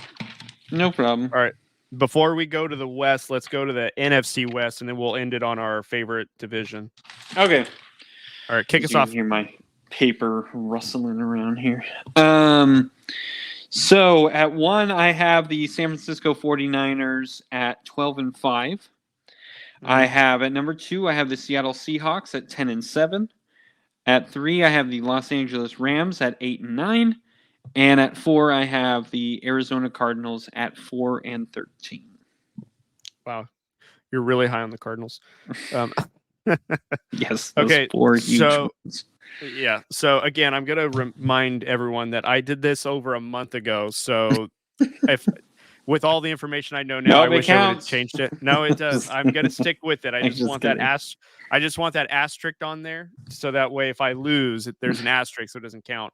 No problem. All right. Before we go to the West, let's go to the NFC West, and then we'll end it on our favorite division. Okay. All right. Kick us off. Hear my paper rustling around here. So at 1, I have the San Francisco 49ers at 12-5. I have at number 2, I have the Seattle Seahawks at 10-7. At 3, I have the Los Angeles Rams at 8-9. And at 4, I have the Arizona Cardinals at 4-13. Wow. You're really high on the Cardinals. Yes. Okay. 4 huge ones. Yeah. So again, I'm going to remind everyone that I did this over a month ago. So if with all the information I know now, I wish I would have changed it. No, it does. I'm going to stick with it. I just want that asterisk on there. So that way, if I lose, there's an asterisk so it doesn't count.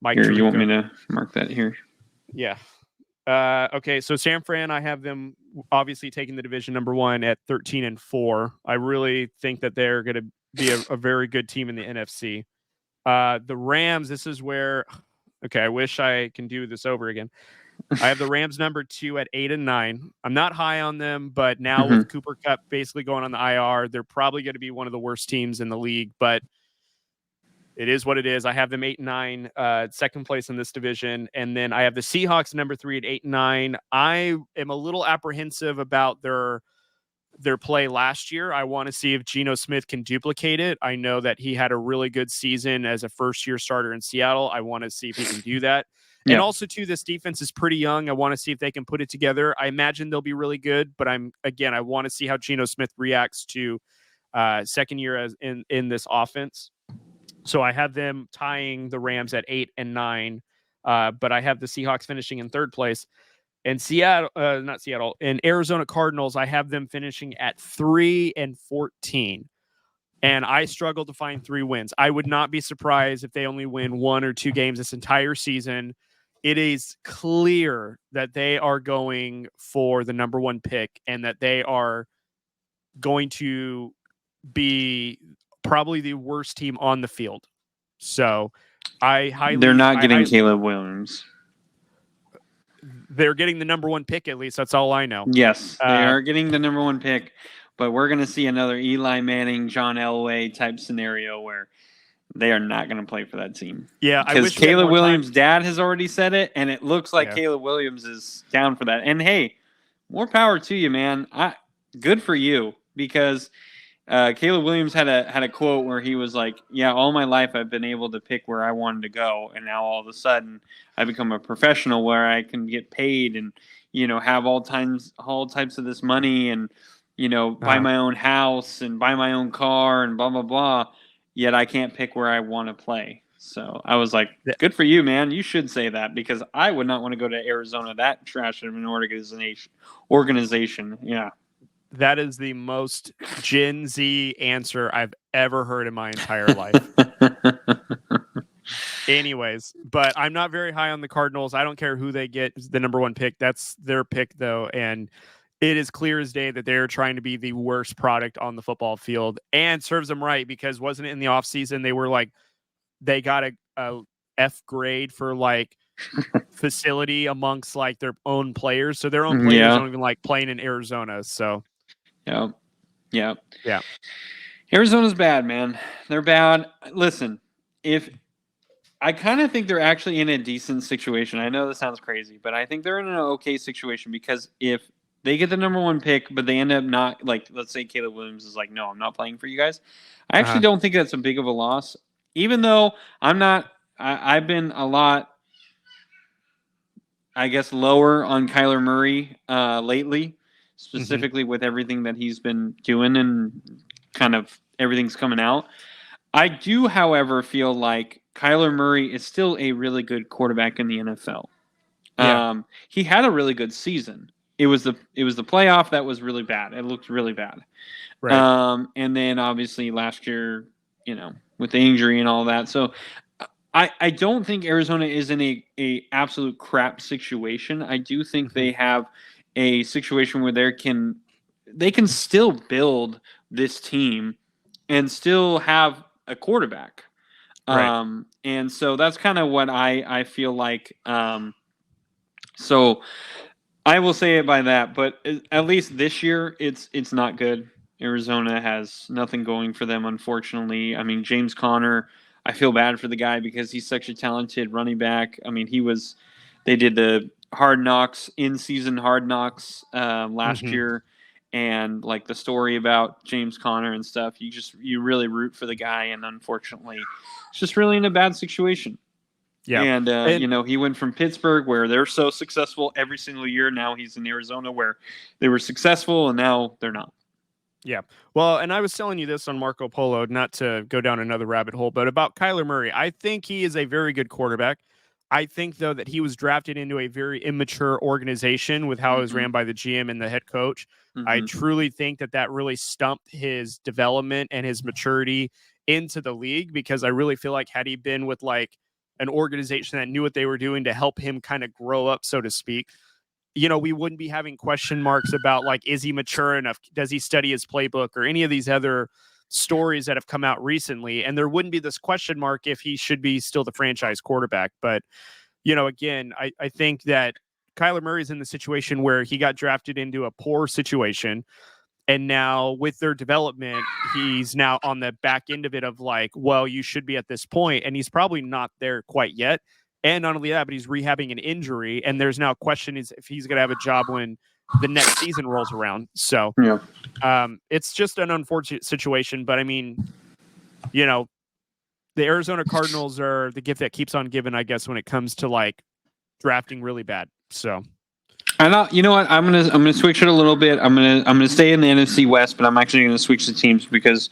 Here, you want me to mark that here? Yeah. Okay, so San Fran, I have them obviously taking the division number 1 at 13-4. I really think that they're going to be a very good team in the NFC. The Rams, this is where, okay, I wish I can do this over again. I have the Rams number 2 at 8-9. I'm not high on them, but now with Cooper Kupp basically going on the IR, they're probably going to be one of the worst teams in the league, but it is what it is. I have them 8-9, second place in this division. And then I have the Seahawks number 3 at 8-9. I am a little apprehensive about their play last year. I want to see if Geno Smith can duplicate it. I know that he had a really good season as a first-year starter in Seattle. I want to see if he can do that. Yeah. And also, too, this defense is pretty young. I want to see if they can put it together. I imagine they'll be really good, but I want to see how Geno Smith reacts to second year in this offense. So I have them tying the Rams at 8 and 9, but I have the Seahawks finishing in third place. And in Arizona Cardinals, I have them finishing at 3 and 14. And I struggle to find 3 wins. I would not be surprised if they only win 1 or 2 games this entire season. It is clear that they are going for the number 1 pick and that they are going to be probably the worst team on the field. So they're not getting Caleb Williams. They're getting the number 1 pick, at least. That's all I know. Yes, they are getting the number 1 pick, but we're going to see another Eli Manning, John Elway type scenario where they are not going to play for that team. Yeah, because Caleb Williams' dad has already said it, and it looks like Caleb Williams is down for that. And hey, more power to you, man. Good for you, because Caleb Williams had a quote where he was like, "Yeah, all my life I've been able to pick where I wanted to go, and now all of a sudden I become a professional where I can get paid and have all types of this money and buy my own house and buy my own car and blah blah blah. Yet I can't pick where I want to play." So I was like, "Good for you, man. You should say that, because I would not want to go to Arizona, that trash of an organization." Yeah. That is the most Gen Z answer I've ever heard in my entire life. Anyways, but I'm not very high on the Cardinals. I don't care who they get the number 1 pick. That's their pick, though. And it is clear as day that they're trying to be the worst product on the football field, and serves them right, because wasn't it in the offseason they were like, they got a F grade for like facility amongst like their own players. So their own players don't even like playing in Arizona. So Yeah. Arizona's bad, man. They're bad. Listen, I kind of think they're actually in a decent situation. I know this sounds crazy, but I think they're in an okay situation, because if they get the number 1 pick, but they end up not, like, let's say Caleb Williams is like, "No, I'm not playing for you guys." I actually don't think that's a big of a loss, even though I've been a lot, I guess, lower on Kyler Murray lately, specifically with everything that he's been doing and kind of everything's coming out. I do, however, feel like Kyler Murray is still a really good quarterback in the NFL. Yeah. He had a really good season. It was the playoff that was really bad. It looked really bad. Right. And then obviously last year, with the injury and all that. So I don't think Arizona is in a absolute crap situation. I do think they have a situation where they can still build this team and still have a quarterback. Right. And so that's kind of what I feel like. So I will say it by that, but at least this year it's not good. Arizona has nothing going for them, unfortunately. I mean, James Conner, I feel bad for the guy because he's such a talented running back. I mean, they did the in-season Hard Knocks last year, and like the story about James Conner and stuff, you really root for the guy, and unfortunately, it's just really in a bad situation. Yeah, and he went from Pittsburgh, where they're so successful every single year. Now he's in Arizona, where they were successful, and now they're not. Yeah. Well, and I was telling you this on Marco Polo, not to go down another rabbit hole, but about Kyler Murray. I think he is a very good quarterback. I think, though, that he was drafted into a very immature organization with how it was ran by the GM and the head coach. I truly think that really stumped his development and his maturity into the league, because I really feel like had he been with like an organization that knew what they were doing to help him kind of grow up, so to speak, we wouldn't be having question marks about like, is he mature enough? Does he study his playbook, or any of these other stories that have come out recently? And there wouldn't be this question mark if he should be still the franchise quarterback. But, again, I think that Kyler Murray's in the situation where he got drafted into a poor situation. And now with their development, he's now on the back end of it of like, well, you should be at this point. And he's probably not there quite yet. And not only that, but he's rehabbing an injury. And there's now a question is if he's going to have a job when the next season rolls around. So it's just an unfortunate situation. But I mean, the Arizona Cardinals are the gift that keeps on giving, I guess, when it comes to like drafting really bad. So you know what? I'm gonna switch it a little bit. I'm gonna stay in the NFC West, but I'm actually gonna switch the teams because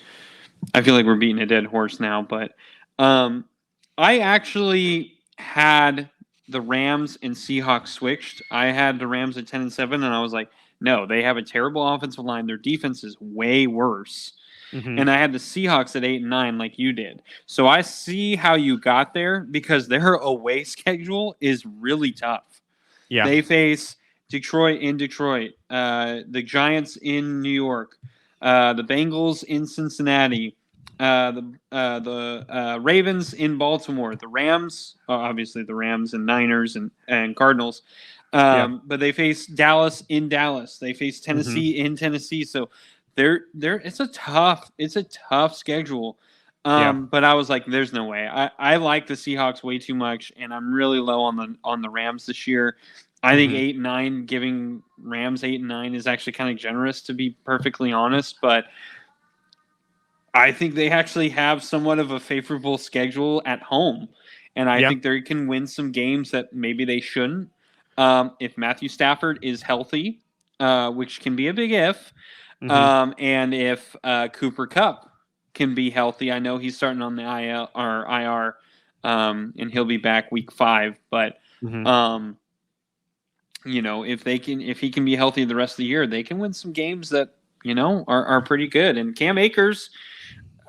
I feel like we're beating a dead horse now. But I actually had the Rams and Seahawks switched. I had the Rams at 10-7, and I was like, no, they have a terrible offensive line. Their defense is way worse. Mm-hmm. And I had the Seahawks at 8-9, like you did. So I see how you got there because their away schedule is really tough. Yeah. They face Detroit in Detroit, the Giants in New York, the Bengals in Cincinnati, the Ravens in Baltimore, the Rams, obviously the Rams and Niners and Cardinals. But they face Dallas in Dallas. They face Tennessee in Tennessee. So it's a tough schedule. But I was like, there's no way. I like the Seahawks way too much, and I'm really low on the Rams this year. I think 8-9, giving Rams 8-9 is actually kind of generous, to be perfectly honest. But I think they actually have somewhat of a favorable schedule at home, and I think they can win some games that maybe they shouldn't. If Matthew Stafford is healthy, which can be a big if, and if Cooper Kupp can be healthy. I know he's starting on the IR, and he'll be back week 5. But if he can be healthy the rest of the year, they can win some games that are pretty good. And Cam Akers,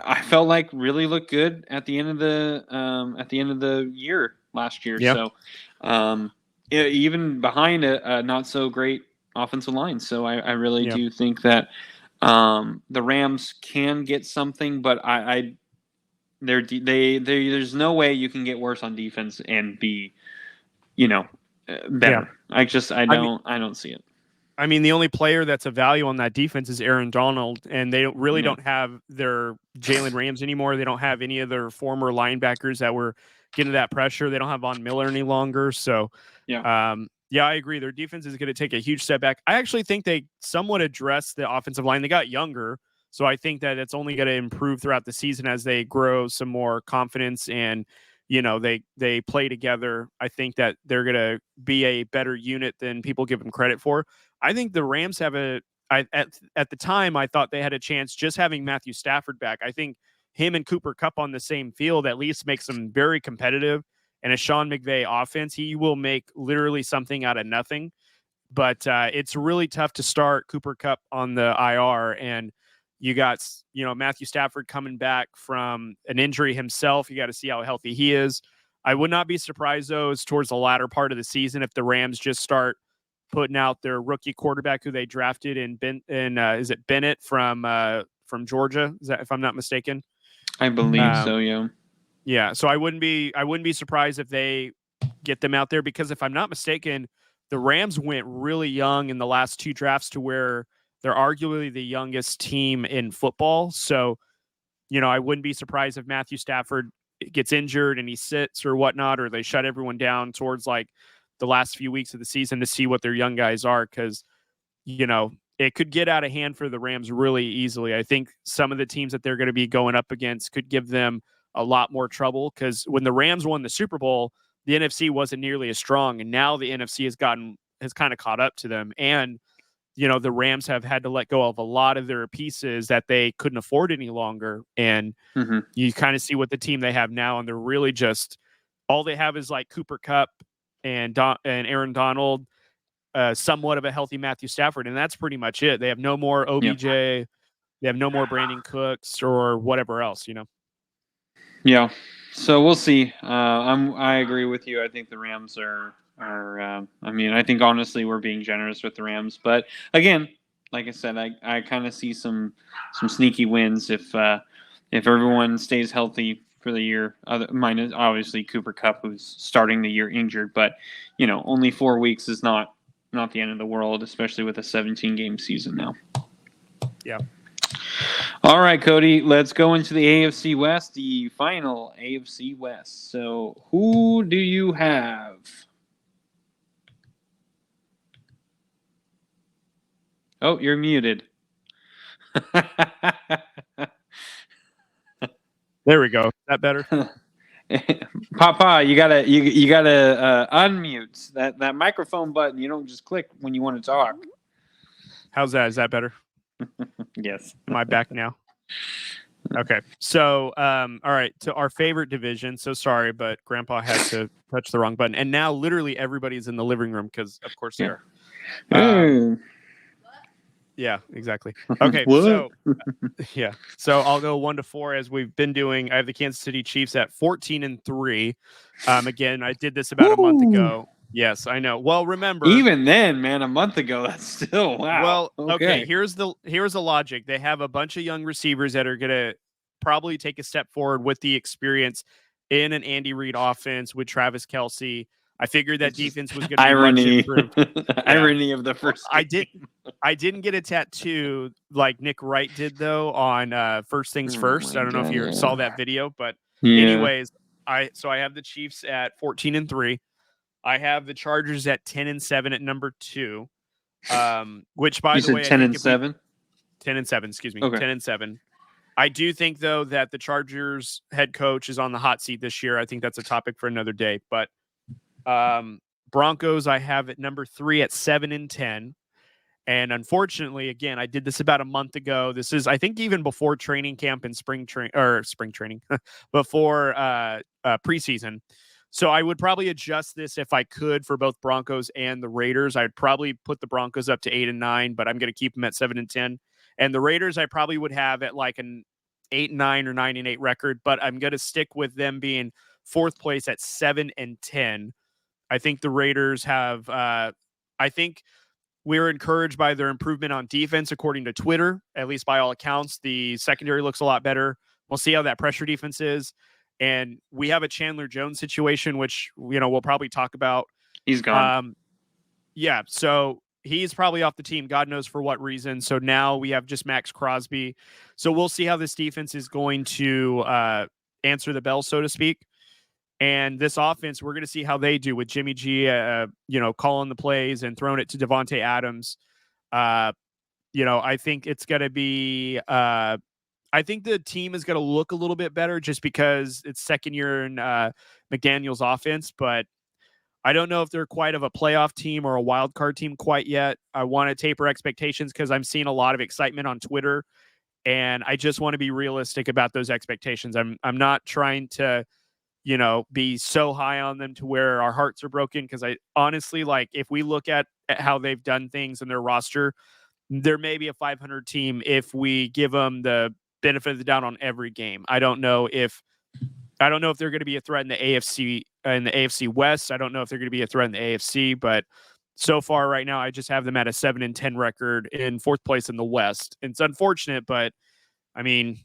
I felt like really looked good at the end of the year last year. Yeah. So even behind a not so great offensive line. So I really do think that the Rams can get something, but there's no way you can get worse on defense and be, better. I don't see it. I mean, the only player that's a value on that defense is Aaron Donald, and they don't have their Jalen Rams anymore. They don't have any of their former linebackers that were getting that pressure. They don't have Von Miller any longer. So, I agree. Their defense is going to take a huge step back. I actually think they somewhat addressed the offensive line. They got younger, so I think that it's only going to improve throughout the season as they grow some more confidence and they play together. I think that they're going to be a better unit than people give them credit for. I think the Rams have at the time, I thought they had a chance just having Matthew Stafford back. I think him and Cooper Kupp on the same field at least makes them very competitive. And a Sean McVay offense, he will make literally something out of nothing. But it's really tough to start Cooper Kupp on the IR. And you got, Matthew Stafford coming back from an injury himself. You got to see how healthy he is. I would not be surprised, though, it's towards the latter part of the season if the Rams just start putting out their rookie quarterback who they drafted is it Bennett from Georgia? Is that, if I'm not mistaken? I believe so. Yeah. Yeah. So I wouldn't be surprised if they get them out there, because if I'm not mistaken, the Rams went really young in the last 2 drafts to where they're arguably the youngest team in football. So, I wouldn't be surprised if Matthew Stafford gets injured and he sits or whatnot, or they shut everyone down towards like the last few weeks of the season to see what their young guys are. Cause it could get out of hand for the Rams really easily. I think some of the teams that they're going to be going up against could give them a lot more trouble. Cause when the Rams won the Super Bowl, the NFC wasn't nearly as strong. And now the NFC has kind of caught up to them. And, the Rams have had to let go of a lot of their pieces that they couldn't afford any longer. And you kind of see what the team they have now. And they're really just, all they have is like Cooper Kupp and Aaron Donald, somewhat of a healthy Matthew Stafford. And that's pretty much it. They have no more OBJ. They have no more Brandon Cooks or whatever else, Yeah. So we'll see. I agree with you. I think the Rams are I think honestly we're being generous with the Rams, but again, like I said, I kind of see some sneaky wins if everyone stays healthy for the year. Minus obviously Cooper Kupp, who's starting the year injured, but only 4 weeks is not the end of the world, especially with a 17-game season now. Yeah. All right, Cody, let's go into the AFC West, the final AFC West. So who do you have? Oh, you're muted. There we go. Is that better? Papa, you gotta unmute that microphone button. You don't just click when you want to talk. How's that? Is that better? Yes. Am I back now? Okay. So, all right, to our favorite division. So sorry, but Grandpa had to touch the wrong button. And now literally everybody's in the living room because, of course, they are. Hey. Yeah, exactly. Okay. What? So, yeah. So I'll go 1 to 4 as we've been doing. I have the Kansas City Chiefs at 14-3. Again, I did this about a month Woo. ago. Yes, I know. Well, remember, Even then, man, a month ago, that's still wow. well, okay. Okay. Here's the logic. They have a bunch of young receivers that are gonna probably take a step forward with the experience in an Andy Reid offense with Travis Kelce. I figured that It's just defense was going to be much irony. improved. Irony of the Well, first I game. didn't get a tattoo like Nick Wright did though on First Things Oh First. my I don't know if you God. saw that video, but Yeah. anyways, I have the Chiefs at 14-3. I have the Chargers at 10-7 at number 2. Which by You the said way, 10 I and think 7? 10-7, excuse me. Okay. 10-7. I do think though that the Chargers head coach is on the hot seat this year. I think that's a topic for another day. But Broncos I have at number 3 at 7-10. And unfortunately, again, I did this about a month ago. This is, I think, even before training camp and spring training, before preseason. So I would probably adjust this if I could for both Broncos and the Raiders. I'd probably put the Broncos up to 8-9, but I'm going to keep them at 7-10. And the Raiders, I probably would have at like an 8-9 or 9-8 record, but I'm going to stick with them being 4th place at 7-10. I think the Raiders have. I think we're encouraged by their improvement on defense, according to Twitter. At least by all accounts, the secondary looks a lot better. We'll see how that pressure defense is. And we have a Chandler Jones situation, which, we'll probably talk about. He's gone. Yeah, so he's probably off the team, God knows for what reason. So now we have just Max Crosby. So we'll see how this defense is going to answer the bell, so to speak. And this offense, we're going to see how they do with Jimmy G, calling the plays and throwing it to Devontae Adams. I think it's going to be I think the team is going to look a little bit better just because it's second year in McDaniel's offense, but I don't know if they're quite of a playoff team or a wild card team quite yet. I want to taper expectations because I'm seeing a lot of excitement on Twitter, and I just want to be realistic about those expectations. I'm not trying to, be so high on them to where our hearts are broken, because I honestly, like, if we look at how they've done things in their roster, there may be a 500 team if we give them the benefit of the doubt on every game. I don't know if they're going to be a threat in the AFC West. I don't know if they're going to be a threat in the AFC, but so far right now, I just have them at a 7-10 record in 4th place in the West. It's unfortunate, but I mean,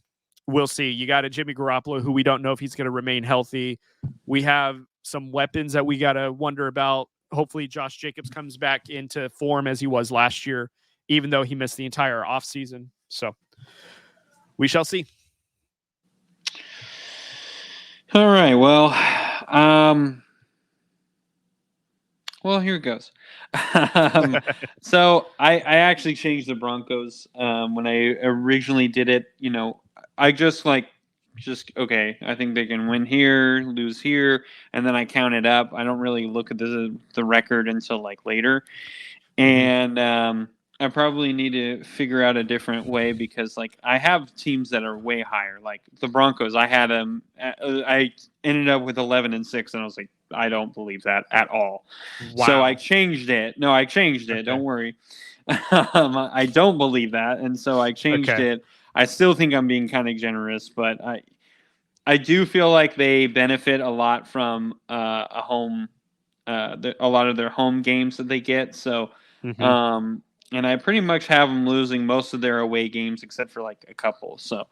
we'll see. You got a Jimmy Garoppolo who we don't know if he's going to remain healthy. We have some weapons that we got to wonder about. Hopefully Josh Jacobs comes back into form as he was last year, even though he missed the entire offseason. So we shall see. All right. Well, here it goes. So I actually changed the Broncos when I originally did it. I just okay. I think they can win here, lose here, and then I count it up. I don't really look at the record until like later, and I probably need to figure out a different way because like I have teams that are way higher. Like the Broncos, I had them. I ended up with 11-6, and I was like, I don't believe that at all. Wow. So I changed it. No, I changed it. Okay. Don't worry. I don't believe that, and so I changed it. I still think I'm being kind of generous, but I do feel like they benefit a lot from a home, a lot of their home games that they get. So, and I pretty much have them losing most of their away games except for like a couple. So,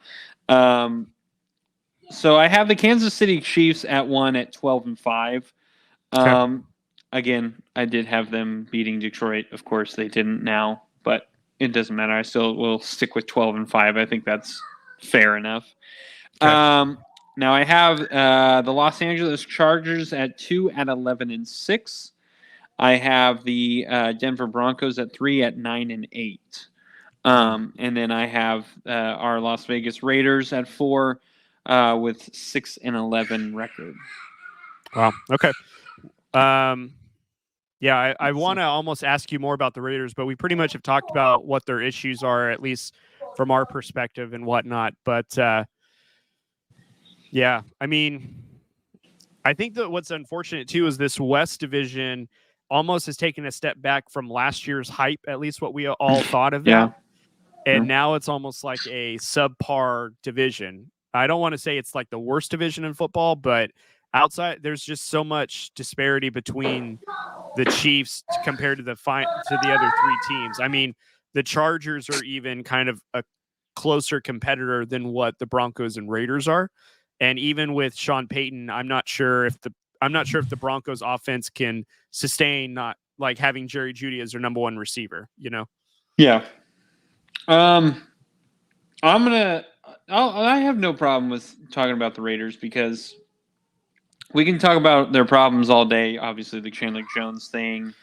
so I have the Kansas City Chiefs at 1 at 12-5. Again, I did have them beating Detroit. Of course, they didn't now, but it doesn't matter. I still will stick with 12-5. I think that's fair enough. Now I have the Los Angeles Chargers at 2 at 11-6. I have the Denver Broncos at 3 at 9-8. And then I have our Las Vegas Raiders at 4 with 6-11 record. Wow. Okay. Yeah, I want to almost ask you more about the Raiders, but we pretty much have talked about what their issues are, at least from our perspective and whatnot. But Yeah, I mean, I think that what's unfortunate too is this West Division almost has taken a step back from last year's hype, at least what we all thought of that. And now it's almost like a subpar division. I don't want to say it's like the worst division in football, but outside there's just so much disparity between the Chiefs compared to the other three teams. I mean, the Chargers are even kind of a closer competitor than what the Broncos and Raiders are. And even with Sean Payton, I'm not sure if the Broncos offense can sustain not like having Jerry Jeudy as their number one receiver, you know? Yeah. I have no problem with talking about the Raiders because we can talk about their problems all day. Obviously, the Chandler Jones thing.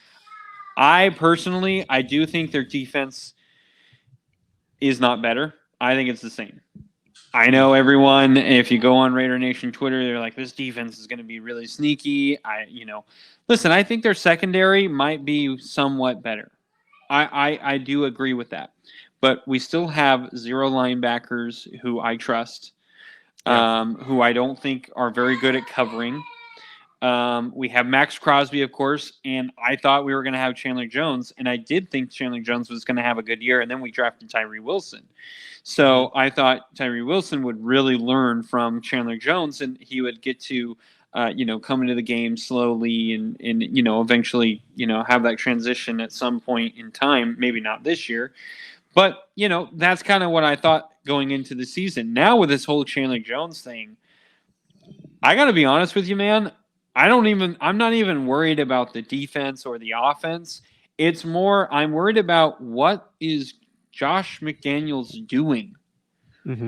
I do think their defense is not better. I think it's the same. I know everyone, if you go on Raider Nation Twitter, they're like, this defense is going to be really sneaky. Listen, I think their secondary might be somewhat better. I do agree with that. But we still have 0 linebackers who I trust, who I don't think are very good at covering. We have Max Crosby, of course, and I thought we were going to have Chandler Jones, and I did think Chandler Jones was going to have a good year, and then we drafted Tyree Wilson. So I thought Tyree Wilson would really learn from Chandler Jones, and he would get to, come into the game slowly and eventually, have that transition at some point in time, maybe not this year. But, that's kind of what I thought going into the season. Now with this whole Chandler Jones thing, I got to be honest with you, man. I'm not even worried about the defense or the offense. It's more, I'm worried about what is Josh McDaniels doing,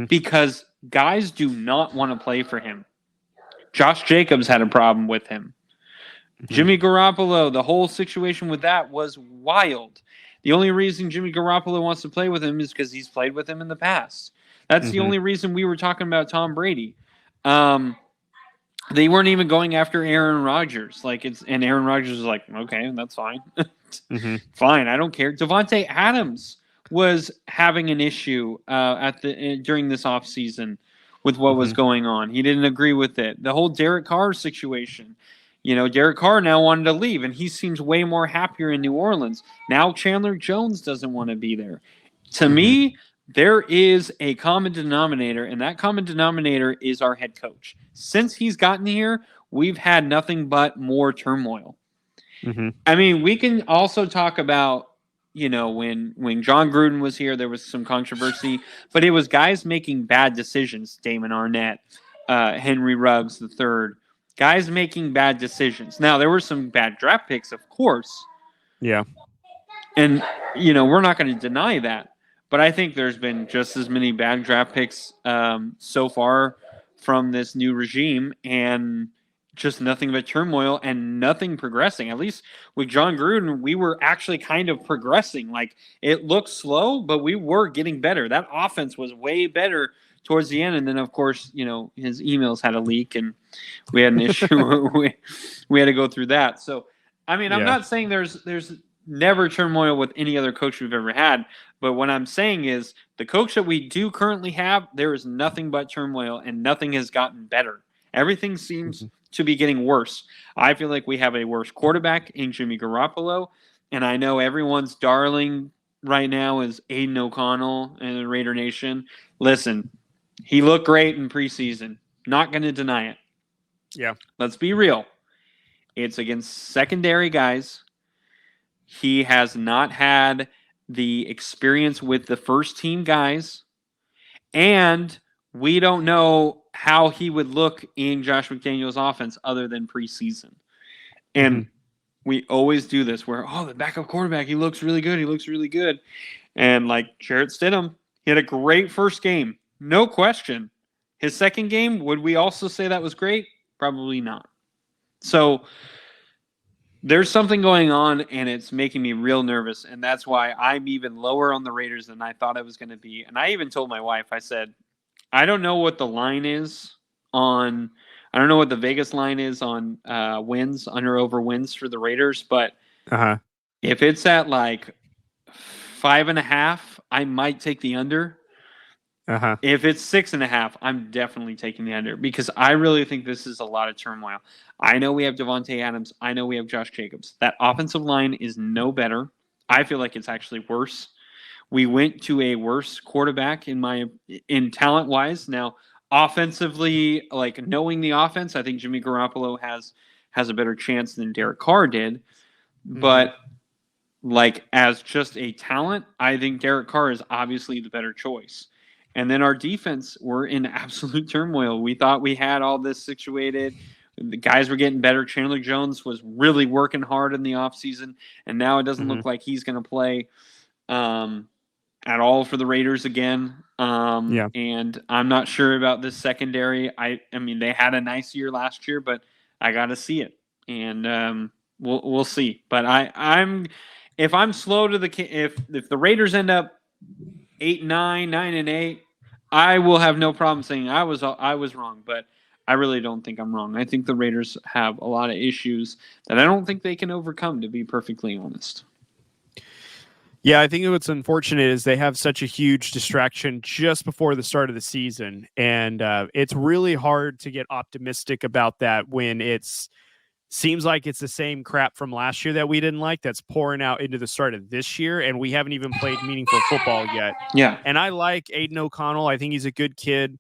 because guys do not want to play for him. Josh Jacobs had a problem with him. Jimmy Garoppolo, the whole situation with that was wild. The only reason Jimmy Garoppolo wants to play with him is because he's played with him in the past. That's the only reason we were talking about Tom Brady. They weren't even going after Aaron Rodgers. And Aaron Rodgers was like, okay, that's fine. Fine, I don't care. Devontae Adams was having an issue during this offseason with what was going on. He didn't agree with it. The whole Derek Carr situation. Derek Carr now wanted to leave, and he seems way more happier in New Orleans. Now Chandler Jones doesn't want to be there. To me, there is a common denominator, and that common denominator is our head coach. Since he's gotten here, we've had nothing but more turmoil. I mean, we can also talk about, when John Gruden was here, there was some controversy, but it was guys making bad decisions. Damon Arnett, Henry Ruggs III, guys making bad decisions. Now, there were some bad draft picks, of course. Yeah. And, we're not going to deny that. But I think there's been just as many bad draft picks so far from this new regime, and just nothing but turmoil and nothing progressing. At least with John Gruden, we were actually kind of progressing. Like, it looked slow, but we were getting better. That offense was way better towards the end. And then, of course, his emails had a leak, and we had an issue. we had to go through that. So, I mean, I'm not saying there's never turmoil with any other coach we've ever had. But what I'm saying is the coach that we do currently have, there is nothing but turmoil, and nothing has gotten better. Everything seems to be getting worse. I feel like we have a worse quarterback in Jimmy Garoppolo, and I know everyone's darling right now is Aiden O'Connell and the Raider Nation. Listen, he looked great in preseason. Not going to deny it. Yeah. Let's be real. It's against secondary guys. He has not had the experience with the first team guys, and we don't know how he would look in Josh McDaniels' offense other than preseason. And we always do this where, the backup quarterback, he looks really good. And like Jarrett Stidham, he had a great first game, no question. His second game, would we also say that was great? Probably not. So there's something going on, and it's making me real nervous, and that's why I'm even lower on the Raiders than I thought I was going to be. And I even told my wife, I said, I don't know what the line is I don't know what the Vegas line is on wins, under over wins for the Raiders, but if it's at like 5.5, I might take the under. Uh-huh. If it's 6.5, I'm definitely taking the under because I really think this is a lot of turmoil. I know we have Devontae Adams. I know we have Josh Jacobs. That offensive line is no better. I feel like it's actually worse. We went to a worse quarterback in talent wise. Now, offensively, like knowing the offense, I think Jimmy Garoppolo has a better chance than Derek Carr did. But like as just a talent, I think Derek Carr is obviously the better choice. And then our defense, we're in absolute turmoil. We thought we had all this situated. The guys were getting better. Chandler Jones was really working hard in the offseason, and now it doesn't look like he's going to play at all for the Raiders again. And I'm not sure about this secondary. I mean, they had a nice year last year, but I got to see it, and we'll see. But if I'm slow to if the Raiders end up 8-9, 9-8, I will have no problem saying I was wrong. But I really don't think I'm wrong. I think the Raiders have a lot of issues that I don't think they can overcome, to be perfectly honest. Yeah, I think what's unfortunate is they have such a huge distraction just before the start of the season. And it's really hard to get optimistic about that when seems like it's the same crap from last year that we didn't like that's pouring out into the start of this year, and we haven't even played meaningful football yet. Yeah. And I like Aiden O'Connell. I think he's a good kid.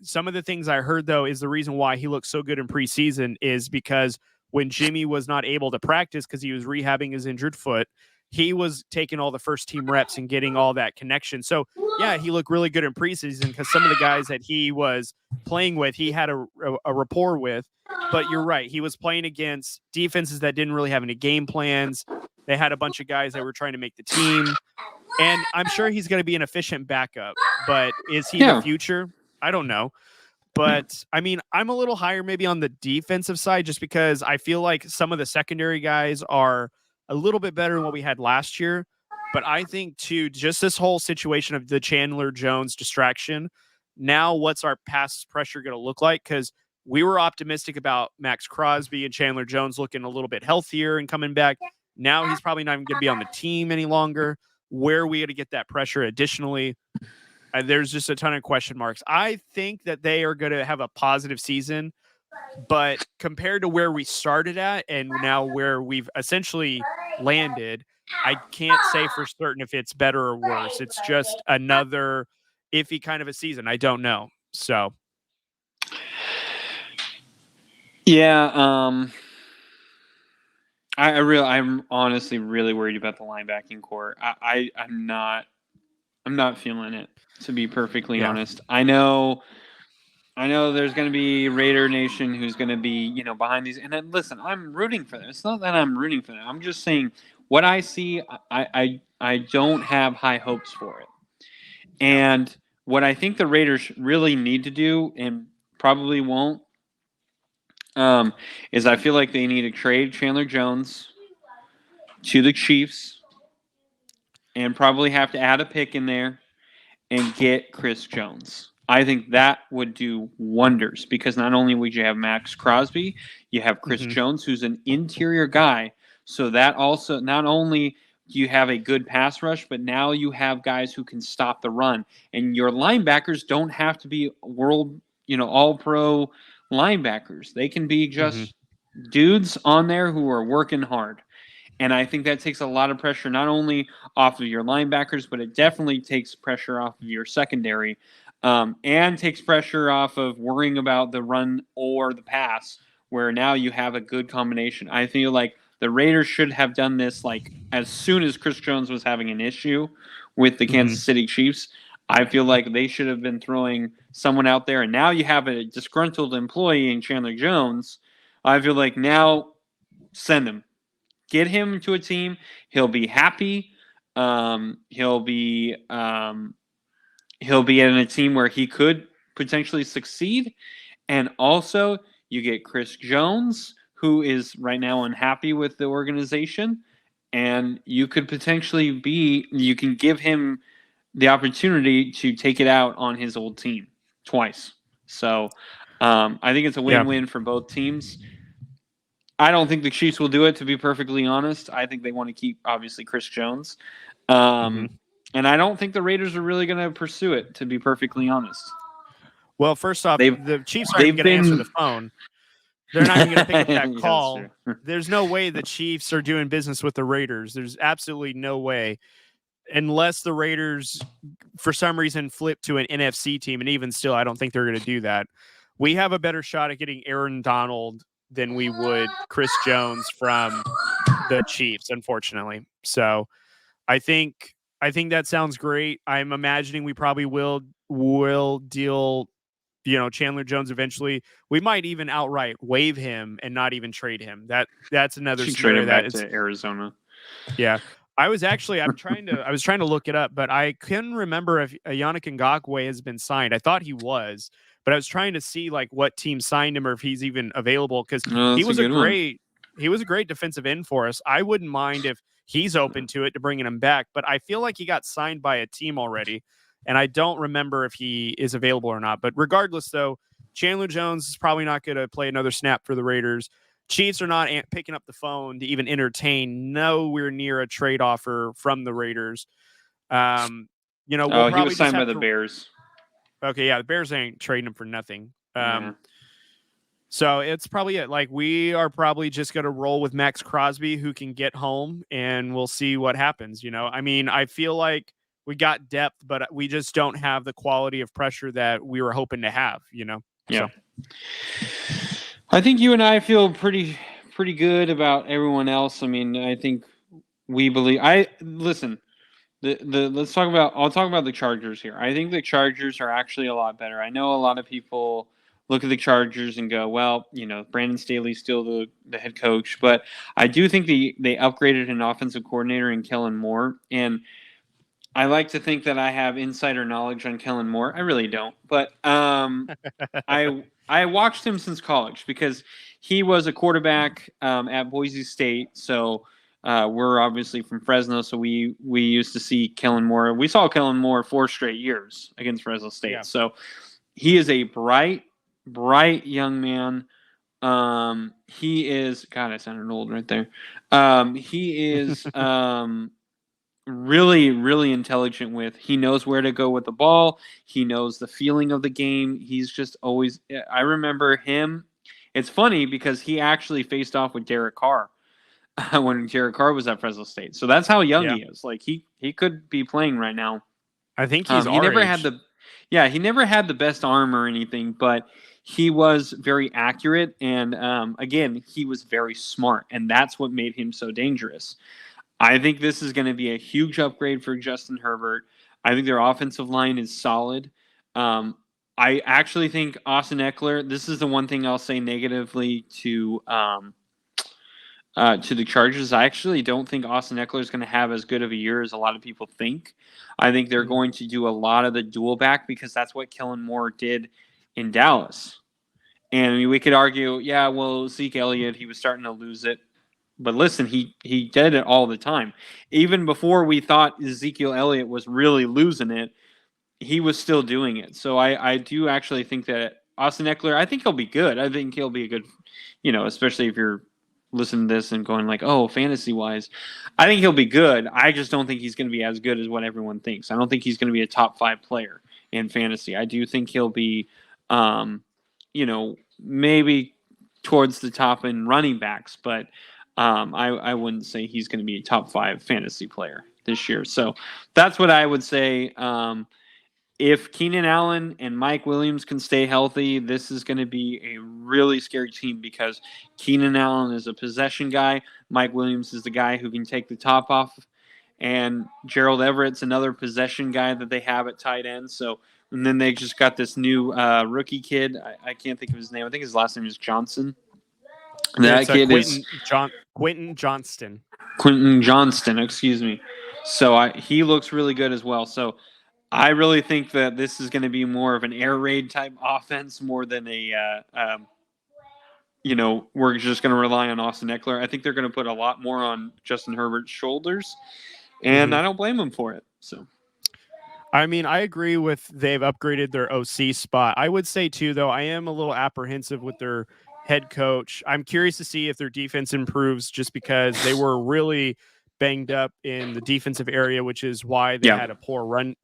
Some of the things I heard, though, is the reason why he looked so good in preseason is because when Jimmy was not able to practice because he was rehabbing his injured foot, he was taking all the first team reps and getting all that connection. So, yeah, he looked really good in preseason because some of the guys that he was playing with, he had a rapport with. But you're right. He was playing against defenses that didn't really have any game plans. They had a bunch of guys that were trying to make the team. And I'm sure he's going to be an efficient backup. But is he the future? I don't know. But, I mean, I'm a little higher maybe on the defensive side just because I feel like some of the secondary guys are a little bit better than what we had last year. But I think, too, just this whole situation of the Chandler Jones distraction, now what's our pass pressure going to look like? Because we were optimistic about Max Crosby and Chandler Jones looking a little bit healthier and coming back. Now he's probably not even going to be on the team any longer. Where are we going to get that pressure additionally? There's just a ton of question marks. I think that they are going to have a positive season, but compared to where we started at and now where we've essentially landed, I can't say for certain if it's better or worse. It's just another iffy kind of a season. I don't know. So. Yeah, I'm honestly really worried about the linebacking core. I'm not feeling it, to be perfectly honest. I know there's going to be Raider Nation who's going to be, behind these. And then listen, I'm rooting for them. It's not that I'm rooting for them. I'm just saying what I see, I don't have high hopes for it. And what I think the Raiders really need to do, and probably won't, is I feel like they need to trade Chandler Jones to the Chiefs and probably have to add a pick in there and get Chris Jones. I think that would do wonders because not only would you have Max Crosby, you have Chris Jones, who's an interior guy. So that also, not only do you have a good pass rush, but now you have guys who can stop the run. And your linebackers don't have to be world, all-pro linebackers. They can be just dudes on there who are working hard. And I think that takes a lot of pressure, not only off of your linebackers, but it definitely takes pressure off of your secondary, and takes pressure off of worrying about the run or the pass, where now you have a good combination. I feel like the Raiders should have done this like as soon as Chris Jones was having an issue with the Kansas City Chiefs. I feel like they should have been throwing someone out there, and now you have a disgruntled employee in Chandler Jones. I feel like now send him. Get him to a team. He'll be happy. He'll be in a team where he could potentially succeed. And also, you get Chris Jones, who is right now unhappy with the organization, and you could potentially you can give him the opportunity to take it out on his old team twice. So I think it's a win-win for both teams. I don't think the Chiefs will do it, to be perfectly honest. I think they want to keep, obviously, Chris Jones. And And I don't think the Raiders are really going to pursue it, to be perfectly honest. Well, first off, the Chiefs aren't they've going to answer the phone. They're not even going to pick up that Yeah, call. that's true. There's no way the Chiefs are doing business with the Raiders. There's absolutely no way. Unless the Raiders, for some reason, flip to an NFC team. And even still, I don't think they're going to do that. We have a better shot at getting Aaron Donald than we would Chris Jones from the Chiefs, unfortunately. So I think that sounds great. I'm imagining we probably will deal, Chandler Jones eventually. We might even outright waive him and not even trade him. That's another Should scenario trade him back to Arizona. Yeah. I was trying to look it up, but I couldn't remember if Yannick Ngakoue has been signed. I thought he was, but I was trying to see like what team signed him or if he's even available because he was a great defensive end for us. I wouldn't mind if he's open to it, to bringing him back, but I feel like he got signed by a team already, and I don't remember if he is available or not. But regardless, though, Chandler Jones is probably not going to play another snap for the Raiders. Chiefs are not picking up the phone to even entertain nowhere near a trade offer from the Raiders. We'll probably he was signed by the Bears. Okay, yeah, the Bears ain't trading him for nothing. Yeah. So it's probably it. Like, we are probably just going to roll with Max Crosby, who can get home, and we'll see what happens. I mean, I feel like we got depth, but we just don't have the quality of pressure that we were hoping to have, Yeah. So. I think you and I feel pretty good about everyone else. I mean, I think we believe. Listen. I'll talk about the Chargers here. I think the Chargers are actually a lot better. I know a lot of people look at the Chargers and go, well, Brandon Staley's still the head coach, but I do think they upgraded an offensive coordinator in Kellen Moore, and I like to think that I have insider knowledge on Kellen Moore. I really don't, but I watched him since college because he was a quarterback at Boise State, so. We're obviously from Fresno, so we used to see Kellen Moore. We saw Kellen Moore 4 straight years against Fresno State. Yeah. So he is a bright young man. He is, God, I sounded old right there. He is really, really intelligent he knows where to go with the ball. He knows the feeling of the game. He's just always, I remember him. It's funny because he actually faced off with Derek Carr. When Derek Carr was at Fresno State. So that's how young he is. Like he could be playing right now. I think he's he never had the best arm or anything, but he was very accurate. And again, he was very smart. And that's what made him so dangerous. I think this is going to be a huge upgrade for Justin Herbert. I think their offensive line is solid. I actually think Austin Eckler, this is the one thing I'll say negatively to the Chargers. I actually don't think Austin Eckler is going to have as good of a year as a lot of people think. I think they're going to do a lot of the dual back because that's what Kellen Moore did in Dallas. And I mean, we could argue, yeah, well, Zeke Elliott, he was starting to lose it. But listen, he did it all the time. Even before we thought Ezekiel Elliott was really losing it, he was still doing it. So I do actually think that Austin Eckler, I think he'll be good. I think he'll be a good, especially if you're listen to this and going like, oh, fantasy wise, I think he'll be good. I just don't think he's going to be as good as what everyone thinks. I don't think he's going to be a top 5 player in fantasy. I do think he'll be, maybe towards the top in running backs, but I wouldn't say he's going to be a top 5 fantasy player this year. So that's what I would say. If Keenan Allen and Mike Williams can stay healthy, this is going to be a really scary team because Keenan Allen is a possession guy. Mike Williams is the guy who can take the top off. And Gerald Everett's another possession guy that they have at tight end. So, and then they just got this new rookie kid. I can't think of his name. I think his last name is Johnson. That kid is Quentin Johnston. Quentin Johnston, excuse me. So he looks really good as well. So I really think that this is going to be more of an air raid type offense more than a, we're just going to rely on Austin Eckler. I think they're going to put a lot more on Justin Herbert's shoulders, and I don't blame him for it. So, I mean, I agree with they've upgraded their OC spot. I would say, too, though, I am a little apprehensive with their head coach. I'm curious to see if their defense improves just because they were really banged up in the defensive area, which is why they had a poor run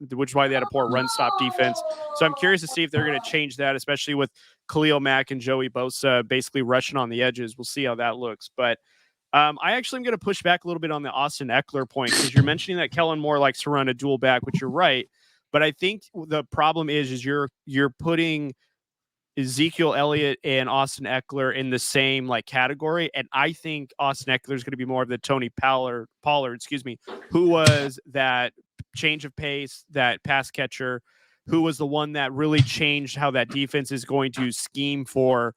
stop defense. So I'm curious to see if they're going to change that, especially with Khalil Mack and Joey Bosa basically rushing on the edges. We'll see how that looks. But I actually am going to push back a little bit on the Austin Eckler point, because you're mentioning that Kellen Moore likes to run a dual back, which you're right. But I think the problem is you're putting Ezekiel Elliott and Austin Eckler in the same category, and I think Austin Eckler is going to be more of the Tony Pollard, who was that change of pace, that pass catcher, who was the one that really changed how that defense is going to scheme for,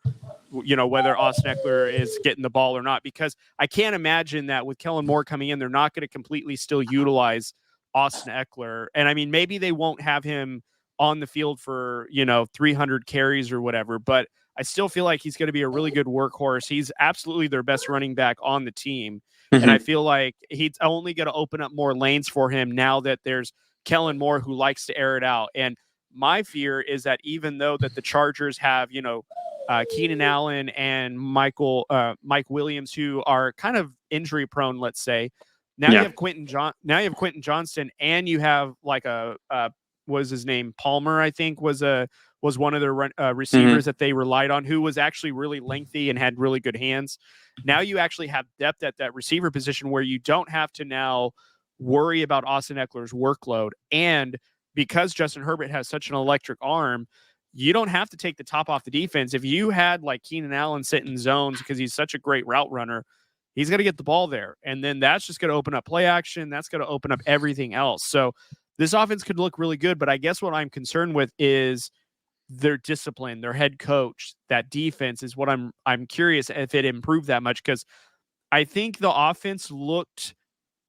whether Austin Eckler is getting the ball or not. Because I can't imagine that with Kellen Moore coming in, they're not going to completely still utilize Austin Eckler. And I mean, maybe they won't have him on the field for 300 carries or whatever, but I still feel like he's going to be a really good workhorse. He's absolutely their best running back on the team. And I feel like he's only going to open up more lanes for him now that there's Kellen Moore, who likes to air it out. And my fear is that even though that the Chargers have Keenan Allen and Mike Williams, who are kind of injury prone, let's say, now you have Quentin Johnston, and you have what was his name? Palmer, I think, was one of their receivers that they relied on, who was actually really lengthy and had really good hands. Now you actually have depth at that receiver position where you don't have to now worry about Austin Eckler's workload. And because Justin Herbert has such an electric arm, you don't have to take the top off the defense. If you had Keenan Allen sit in zones because he's such a great route runner, he's going to get the ball there. And then that's just going to open up play action. That's going to open up everything else. So this offense could look really good, but I guess what I'm concerned with is their discipline, their head coach. That defense is what I'm curious if it improved that much, because I think the offense looked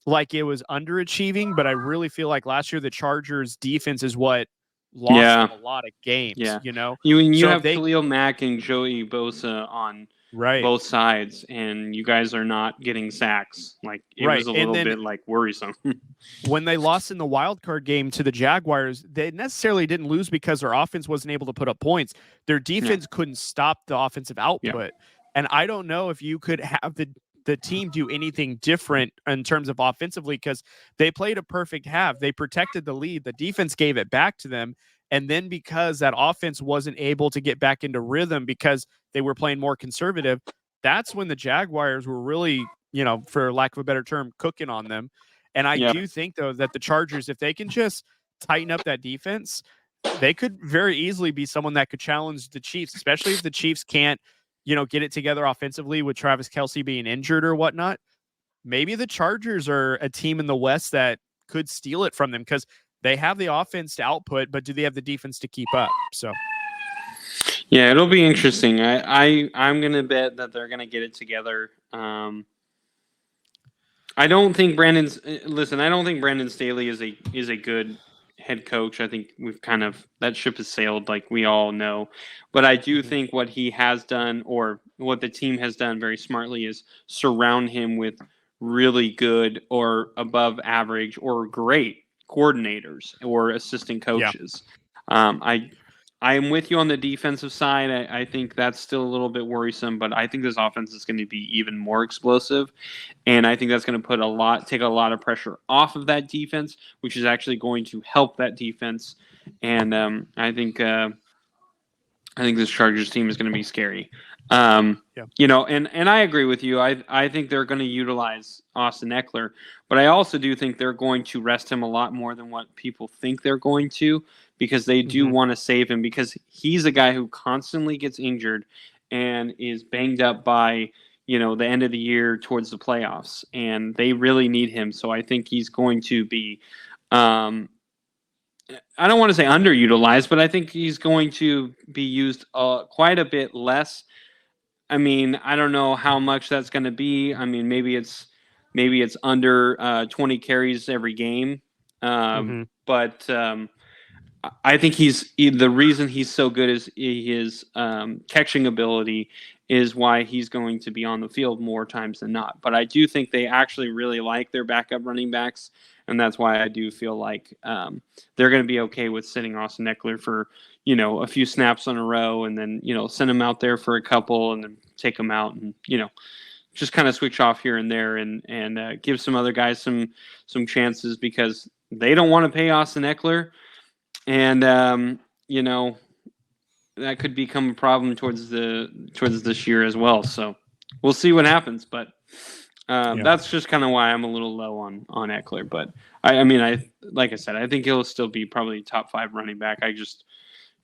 like it was underachieving, but I really feel like last year the Chargers defense is what lost them a lot of games. You have Khalil Mack and Joey Bosa on both sides, and you guys are not getting sacks. It was a little bit worrisome. When they lost in the wild card game to the Jaguars, they necessarily didn't lose because their offense wasn't able to put up points. Their defense couldn't stop the offensive output. And I don't know if you could have the team do anything different in terms of offensively, because they played a perfect half. They protected the lead. The defense gave it back to them. And then because that offense wasn't able to get back into rhythm because they were playing more conservative, that's when the Jaguars were really, for lack of a better term, cooking on them. And I do think, though, that the Chargers, if they can just tighten up that defense, they could very easily be someone that could challenge the Chiefs, especially if the Chiefs can't, get it together offensively with Travis Kelce being injured or whatnot. Maybe the Chargers are a team in the West that could steal it from them, because they have the offense to output, but do they have the defense to keep up? So, yeah, it'll be interesting. I'm gonna bet that they're gonna get it together. I don't think Brandon Staley is a good head coach. I think that ship has sailed, like we all know. But I do think what he has done, or what the team has done very smartly, is surround him with really good or above average or great coordinators or assistant coaches. I am with you on the defensive side. I think that's still a little bit worrisome, but I think this offense is going to be even more explosive, and I think that's going to take a lot of pressure off of that defense, which is actually going to help that defense. And I think this Chargers team is going to be scary. And I agree with you. I think they're going to utilize Austin Eckler, but I also do think they're going to rest him a lot more than what people think they're going to, because they do want to save him, because he's a guy who constantly gets injured and is banged up by, the end of the year towards the playoffs, and they really need him. So I think he's going to be, I don't want to say underutilized, but I think he's going to be used quite a bit less. I mean, I don't know how much that's going to be. I mean, maybe it's under 20 carries every game. But I think the reason he's so good is his catching ability is why he's going to be on the field more times than not. But I do think they actually really like their backup running backs, and that's why I do feel like they're going to be okay with sitting Austin Eckler for, a few snaps in a row, and then, send him out there for a couple and then take him out and, just kind of switch off here and there and give some other guys some chances because they don't want to pay Austin Eckler, and that could become a problem towards this year as well. So we'll see what happens, but that's just kind of why I'm a little low on Eckler. But I like I said, I think he'll still be probably top 5 running back.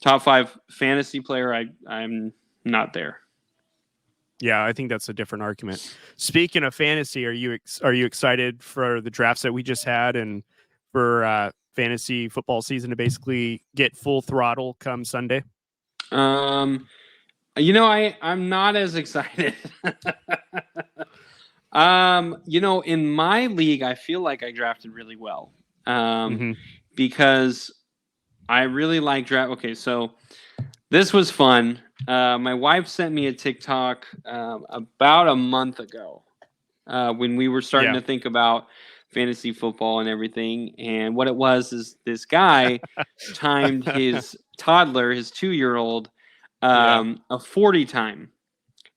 Top 5 fantasy player. I'm not there. Yeah, I think that's a different argument. Speaking of fantasy, are you excited for the drafts that we just had and for fantasy football season to basically get full throttle come Sunday? I'm not as excited. In my league, I feel like I drafted really well because I really like draft. Okay, so this was fun. My wife sent me a TikTok about a month ago when we were starting to think about fantasy football and everything. And what it was is this guy timed his toddler, his 2-year-old, a 40 time.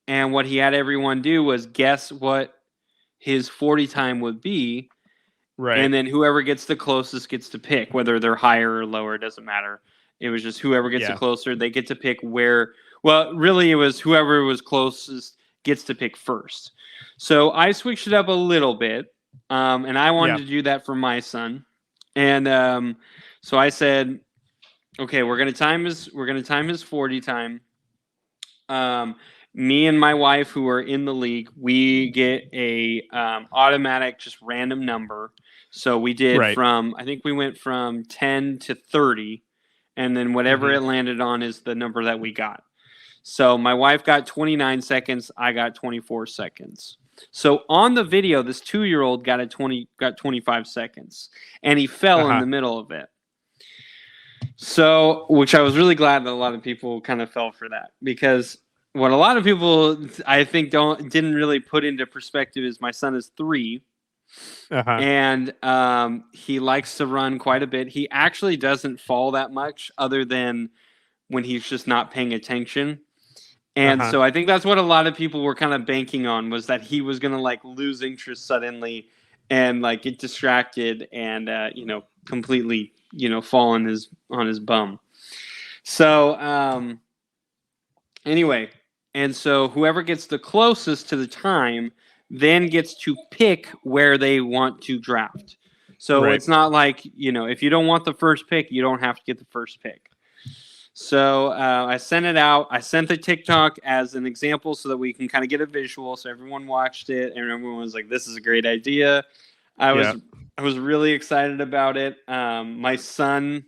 And what he had everyone do was guess what his 40 time would be. Right. And then whoever gets the closest gets to pick, whether they're higher or lower, it doesn't matter. It was just whoever gets the closer, they get to pick where. Well, really, it was whoever was closest gets to pick first. So I switched it up a little bit, and I wanted to do that for my son. And so I said, okay, we're gonna time his 40 time. Me and my wife, who are in the league, we get a automatic, just random number. So we did I think we went from 10 to 30. And then whatever it landed on is the number that we got. So my wife got 29 seconds. I got 24 seconds. So on the video, this 2-year-old got 25 seconds, and he fell in the middle of it. So, which I was really glad that a lot of people kind of fell for that, because what a lot of people I think didn't really put into perspective is my son is 3. And he likes to run quite a bit. He actually doesn't fall that much other than when he's just not paying attention. And so I think that's what a lot of people were kind of banking on, was that he was going to like lose interest suddenly and like get distracted and, completely, fall on his bum. So anyway, and so whoever gets the closest to the time then gets to pick where they want to draft. So it's not like, if you don't want the first pick, you don't have to get the first pick. So I sent it out. I sent the TikTok as an example so that we can kind of get a visual. So everyone watched it and everyone was like, this is a great idea. I was really excited about it. My son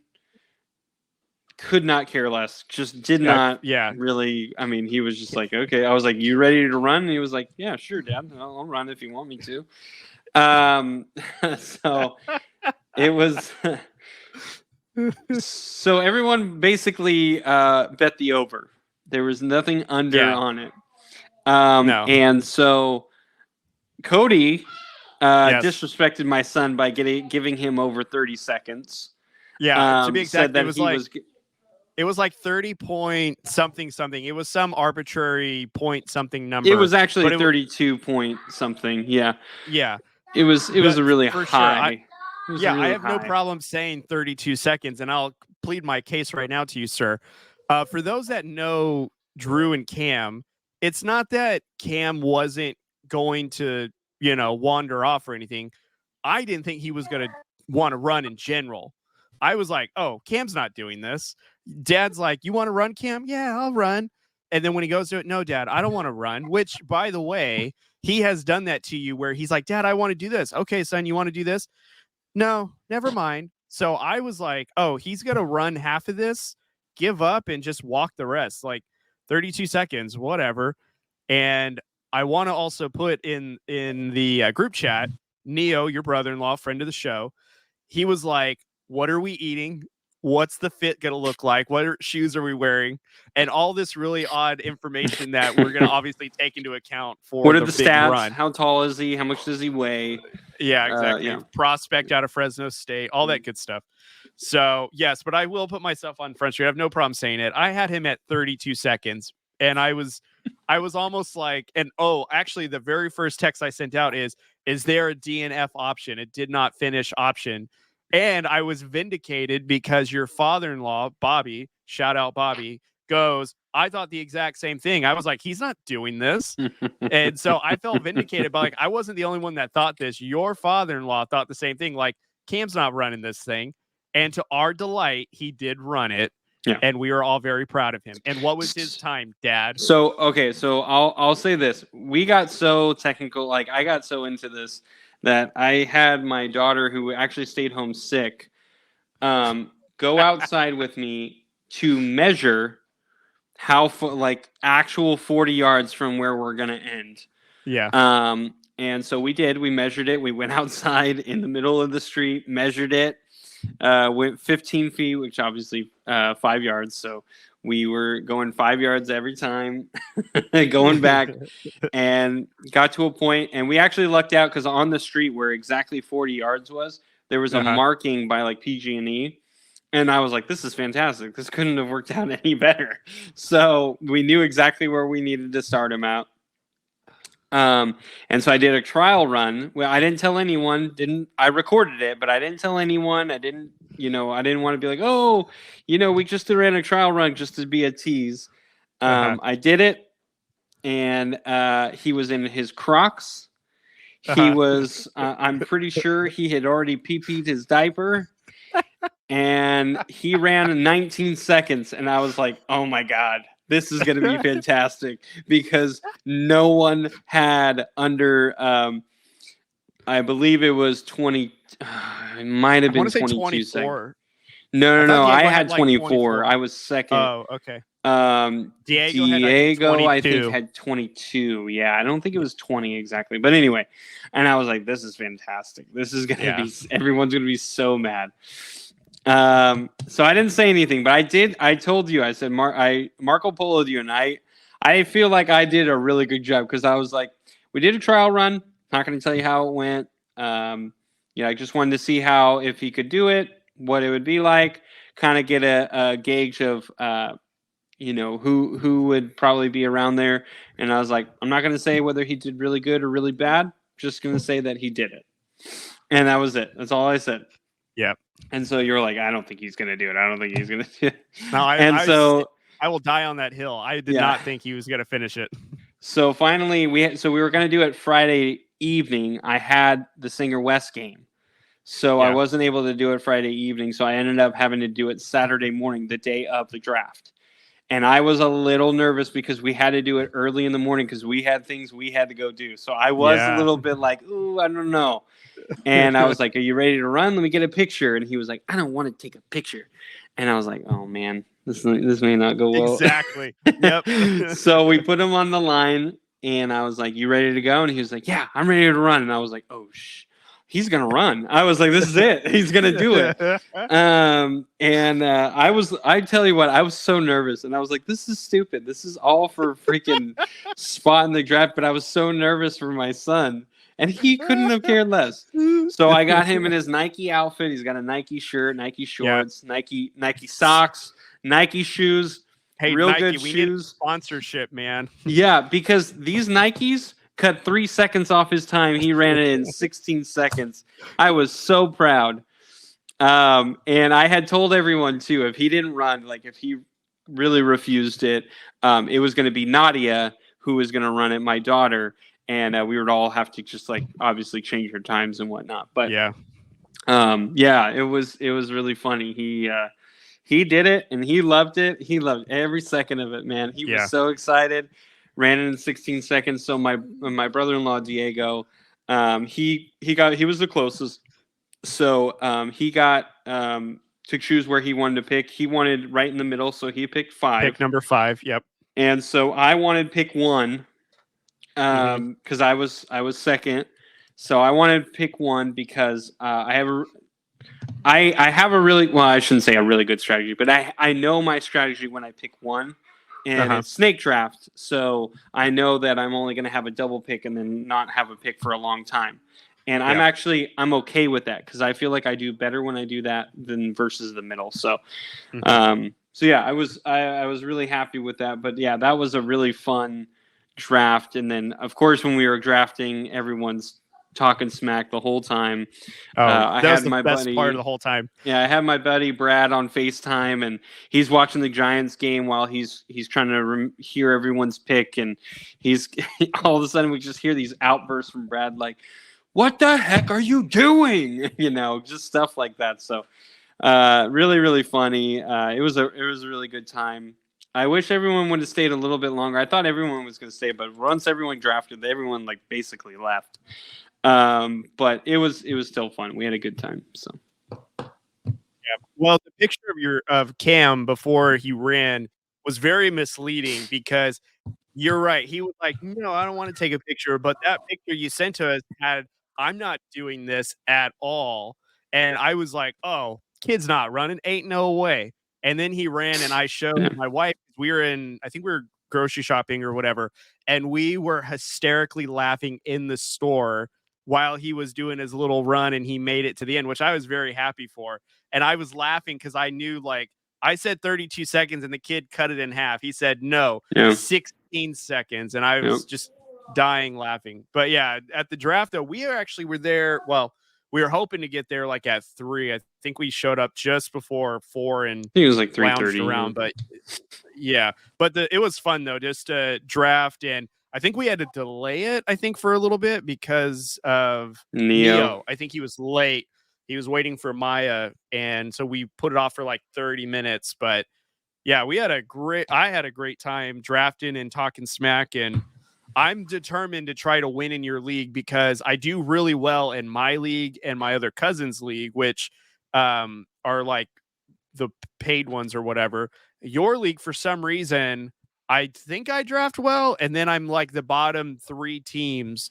could not care less. Just did not really. I mean, he was just like, okay. I was like, you ready to run? And he was like, yeah, sure, Dad. I'll run if you want me to. So it was. So everyone basically bet the over. There was nothing under on it. No. And so Cody disrespected my son by giving him over 30 seconds. Yeah, to be exact, it was like 30 point something. It was some arbitrary point something number. It was actually 32 point something. Yeah. Yeah. It was a really high. Sure. I have no problem saying 32 seconds, and I'll plead my case right now to you, sir. For those that know Drew and Cam, it's not that Cam wasn't going to, wander off or anything. I didn't think he was going to want to run in general. I was like, oh, Cam's not doing this. Dad's like, you want to run, Cam? Yeah, I'll run. And then when he goes to it, no, Dad, I don't want to run, which, by the way, he has done that to you where he's like, Dad, I want to do this. Okay, son, you want to do this? No, never mind. So I was like, oh, he's going to run half of this, give up, and just walk the rest. Like 32 seconds, whatever. And I want to also put in the group chat, Neo, your brother-in-law, friend of the show, he was like, what are we eating? What's the fit going to look like? What shoes are we wearing? And all this really odd information that we're going to obviously take into account for what are the stats? Run. How tall is he? How much does he weigh? Yeah, exactly. Prospect out of Fresno State, all that good stuff. So, yes, but I will put myself on Front Street. I have no problem saying it. I had him at 32 seconds, and I was I was almost like, and actually, the very first text I sent out is there a DNF option? It did not finish option. And I was vindicated because your father-in-law, Bobby, shout out Bobby, goes, I thought the exact same thing. I was like, he's not doing this. And so I felt vindicated, but like, I wasn't the only one that thought this. Your father-in-law thought the same thing. Like, Cam's not running this thing. And to our delight, he did run it. Yeah. And we were all very proud of him. And what was his time, Dad? So I'll say this. We got so technical, like I got so into this that I had my daughter, who actually stayed home sick, go outside with me to measure how like actual 40 yards from where we're gonna end. Yeah. And so we did. We measured it. We went outside in the middle of the street, measured it. Went 15 feet, which obviously 5 yards. So we were going 5 yards every time, going back, and got to a point. And we actually lucked out because on the street where exactly 40 yards was, there was a marking by like PG&E. And I was like, this is fantastic. This couldn't have worked out any better. So we knew exactly where we needed to start him out. And so I did a trial run. Well, I didn't tell anyone, I recorded it, but I didn't tell anyone. I didn't want to be like, oh, we just ran a trial run just to be a tease. I did it, and he was in his Crocs. He was, I'm pretty sure he had already pee-peed his diaper, and he ran in 19 seconds, and I was like, oh my God. This is going to be fantastic because no one had under, I believe it was 20. It might have been 22 seconds. No. I had 24. I was second. Oh, okay. Diego, I think, had 22. Yeah, I don't think it was 20 exactly. But anyway, and I was like, this is fantastic. This is going to be, everyone's going to be so mad. So I didn't say anything, but I told you, I said, Marco Polo'd you, and I feel like I did a really good job because I was like, we did a trial run. Not going to tell you how it went. I just wanted to see if he could do it, what it would be like, kind of get a gauge of, who would probably be around there. And I was like, I'm not going to say whether he did really good or really bad. Just going to say that he did it. And that was it. That's all I said. Yeah. And so you're like, I don't think he's going to do it. I don't think he's going to do it. No, I will die on that hill. I did not think he was going to finish it. So finally, we were going to do it Friday evening. I had the Singer West game. So I wasn't able to do it Friday evening. So I ended up having to do it Saturday morning, the day of the draft. And I was a little nervous because we had to do it early in the morning because we had things we had to go do. So I was a little bit like, ooh, I don't know. And I was like, are you ready to run? Let me get a picture. And he was like, I don't want to take a picture. And I was like, oh, man, this may not go well. Exactly. Yep. So we put him on the line, and I was like, you ready to go? And he was like, yeah, I'm ready to run. And I was like, oh, he's going to run. I was like, this is it. He's going to do it. I tell you what, I was so nervous. And I was like, this is stupid. This is all for freaking spot in the draft. But I was so nervous for my son. And he couldn't have cared less. So I got him in his Nike outfit. He's got a Nike shirt, Nike shorts, Nike socks, Nike shoes, real Nike, good we shoes. Need sponsorship, man. Yeah, because these Nikes cut 3 seconds off his time. He ran it in 16 seconds. I was so proud. And I had told everyone, too, if he didn't run, like if he really refused it, it was going to be Nadia who was going to run it, my daughter. And we would all have to just like obviously change our times and whatnot. But it was really funny. He did it and he loved it. He loved every second of it, man. He was so excited. Ran it in 16 seconds. So my brother-in-law Diego, he was the closest. So he got to choose where he wanted to pick. He wanted right in the middle, so he picked 5. Pick number 5. Yep. And so I wanted pick 1. Because I was second, so I wanted to pick 1 because I have a really, well, I shouldn't say a really good strategy, but I know my strategy when I pick 1, and it's snake draft, so I know that I'm only going to have a double pick and then not have a pick for a long time, and I'm okay with that because I feel like I do better when I do that than versus the middle. So, So yeah, I was really happy with that. But yeah, that was a really fun draft. And then of course when we were drafting, everyone's talking smack the whole time. I That was had the my best part of buddy. the whole time. Yeah, I had my buddy Brad on FaceTime, and he's watching the Giants game while he's trying to hear everyone's pick, and he's all of a sudden we just hear these outbursts from Brad like, "What the heck are you doing?" Just stuff like that. So, really, really funny. It was a really good time. I wish everyone would have stayed a little bit longer. I thought everyone was going to stay, but once everyone drafted, everyone like basically left. But it was still fun. We had a good time. So. Yeah. Well, the picture of Cam before he ran was very misleading because you're right. He was like, "No, I don't want to take a picture." But that picture you sent to us had, "I'm not doing this at all." And I was like, "Oh, kid's not running. Ain't no way." And then he ran, and I showed my wife. I think we were grocery shopping or whatever, and we were hysterically laughing in the store while he was doing his little run and he made it to the end, which I was very happy for. And I was laughing because I knew, like, I said 32 seconds and the kid cut it in half. He said, no, Yeah. 16 seconds. And I was just dying laughing. But yeah, at the draft, though, we were there. Well, we were hoping to get there like at 3. I think we showed up just before 4 and I think it was like 3:30 around. But yeah, but it was fun though, just to draft. And I think we had to delay it, I think, for a little bit because of Neo. I think he was late. He was waiting for Maya, and so we put it off for like 30 minutes. But yeah, I had a great time drafting and talking smack, and I'm determined to try to win in your league because I do really well in my league and my other cousin's league, which are like the paid ones or whatever. Your league, for some reason, I think I draft well, and then I'm like the bottom 3 teams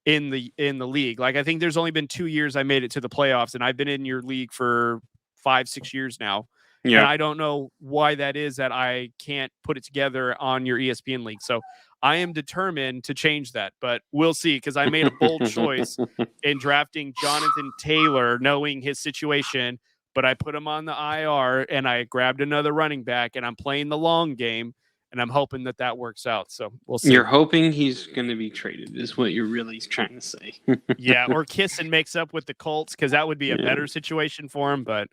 in the league. Like, I think there's only been 2 years I made it to the playoffs, and I've been in your league for 5-6 years now. Yeah. And I don't know why that is, that I can't put it together on your ESPN league. So I am determined to change that, but we'll see, because I made a bold choice in drafting Jonathan Taylor, knowing his situation, but I put him on the IR and I grabbed another running back, and I'm playing the long game. And I'm hoping that works out. So we'll see. You're hoping he's going to be traded, is what you're really trying to say. Yeah, or Kissin makes up with the Colts, because that would be a better situation for him. But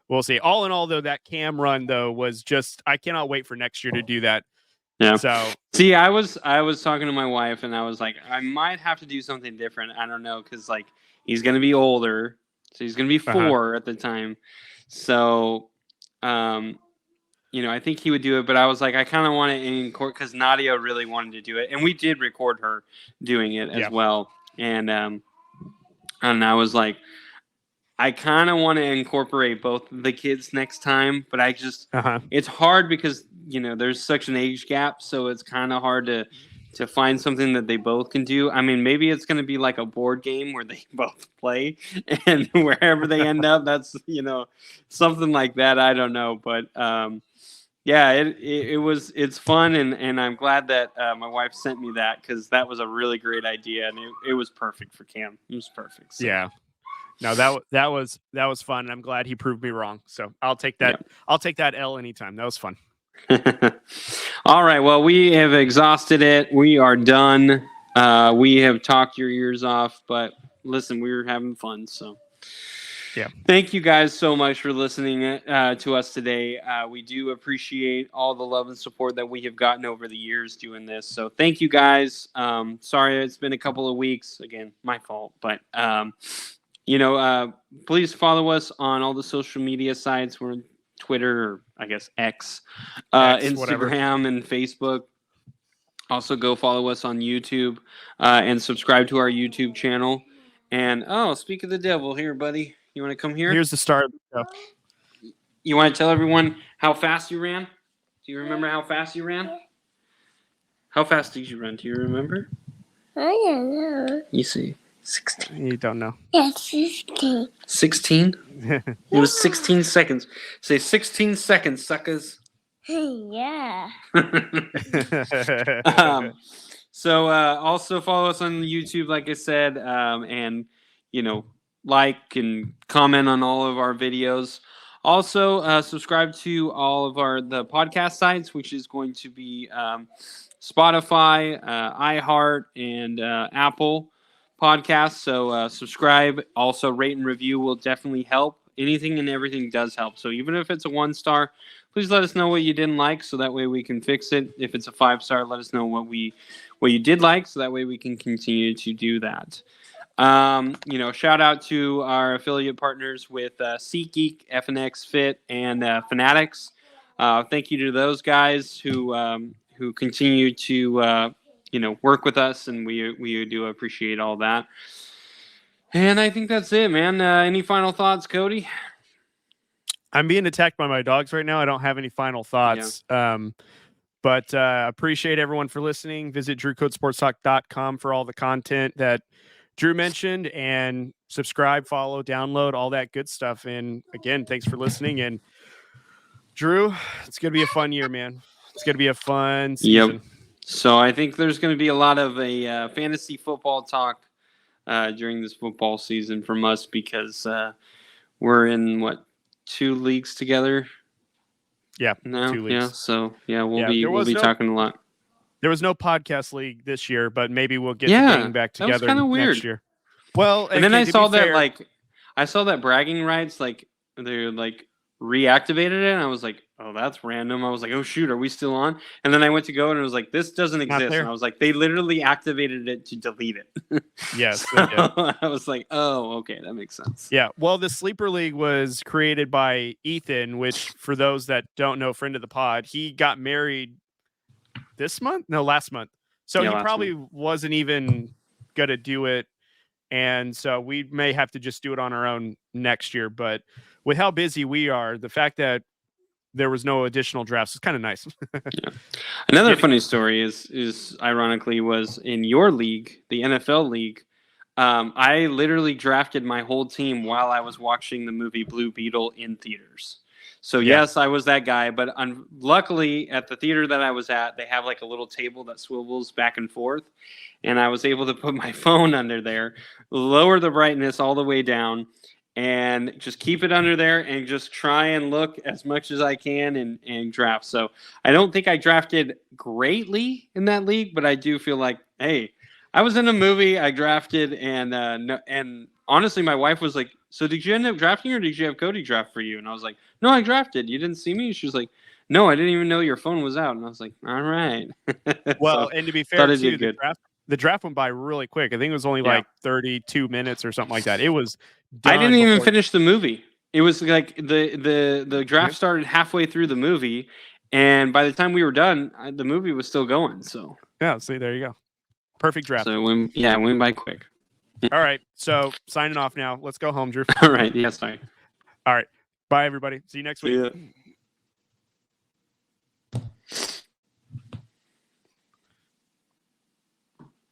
we'll see. All in all, though, that Cam run, though, was just, I cannot wait for next year to do that. Yeah. So see, I was talking to my wife, and I was like, I might have to do something different. I don't know, because like he's going to be older, so he's going to be 4 at the time. So, I think he would do it, but I was like, I kind of want to incorporate, because Nadia really wanted to do it, and we did record her doing it as well. And I was like, I kind of want to incorporate both the kids next time, but I just it's hard because there's such an age gap, so it's kind of hard to find something that they both can do. I mean, maybe it's going to be like a board game where they both play, and wherever they end up, that's something like that. I don't know, but yeah, it's fun, and I'm glad that my wife sent me that, because that was a really great idea, and it was perfect for Cam. It was perfect. So. Yeah. No, that was fun, and I'm glad he proved me wrong. So I'll take that. Yeah. I'll take that L anytime. That was fun. All right. Well, we have exhausted it. We are done. We have talked your ears off, but listen, we were having fun. So, yeah. Thank you guys so much for listening to us today. We do appreciate all the love and support that we have gotten over the years doing this. So thank you guys. Sorry, it's been a couple of weeks. Again, my fault, but please follow us on all the social media sites. We're on Twitter, or I guess X, Instagram, whatever, and Facebook. Also, go follow us on YouTube and subscribe to our YouTube channel. And speak of the devil, here, buddy. You want to come here? Here's the start of the show. You want to tell everyone how fast you ran? Do you remember how fast you ran? How fast did you run? Do you remember? I don't know. You see. 16. You don't know. Yeah, 16. 16? It was 16 seconds. Say 16 seconds, suckers. Yeah. So also follow us on YouTube, like I said, and like and comment on all of our videos. Also, subscribe to all of the podcast sites, which is going to be Spotify, iHeart, and Apple Podcasts. So subscribe. Also, rate and review will definitely help. Anything and everything does help. So even if it's a 1-star, please let us know what you didn't like, so that way we can fix it. If it's a 5-star, let us know what you did like, so that way we can continue to do that. Shout out to our affiliate partners with SeatGeek, FNX Fit, and Fanatics. Thank you to those guys who continue to work with us, and we do appreciate all that. And I think that's it, man. Any final thoughts, Cody? I'm being attacked by my dogs right now. I don't have any final thoughts. Yeah. But appreciate everyone for listening. Visit DrewCodeSportsTalk.com for all the content that Drew mentioned, and subscribe, follow, download, all that good stuff. And again, thanks for listening. And Drew, it's going to be a fun year, man. It's going to be a fun season. Yep. So I think there's going to be a lot of fantasy football talk during this football season from us, because we're in 2 leagues together. Yeah, now? 2 leagues. Yeah, so we'll be talking a lot. There was no podcast league this year, but maybe we'll get the gang back together that was kind of weird. next year. Well, and then I saw that bragging rights, they're reactivated it, and I was like, oh, that's random. I was like, oh shoot, are we still on? And then I went to go, and it was like, this doesn't exist. And I was like, they literally activated it to delete it. Yes. So I was like, oh, okay, that makes sense. Yeah. Well, the Sleeper League was created by Ethan, which, for those that don't know, friend of the pod, he got married last month. So he probably wasn't even going to do it. And so we may have to just do it on our own next year. But with how busy we are, the fact that there was no additional drafts is kind of nice. Yeah. Another funny story is ironically was in your league, the NFL league. I literally drafted my whole team while I was watching the movie Blue Beetle in theaters. So yes, I was that guy, but luckily at the theater that I was at, they have a little table that swivels back and forth, and I was able to put my phone under there, lower the brightness all the way down, and just keep it under there and just try and look as much as I can and draft. So I don't think I drafted greatly in that league, but I do feel like, hey, I was in a movie, I drafted, and honestly, my wife was like, so did you end up drafting, or did you have Cody draft for you? And I was like, no, I drafted. You didn't see me? She was like, no, I didn't even know your phone was out. And I was like, all right. Well, and to be fair, too, the draft went by really quick. I think it was only 32 minutes or something like that. It was done. I didn't even finish the movie. It was like the draft started halfway through the movie, and by the time we were done, the movie was still going. So yeah, see, there you go. Perfect draft. So it went by quick. All right, so signing off now. Let's go home, Drew. All right, yeah, sorry. All right, bye everybody. See you next week. Yeah.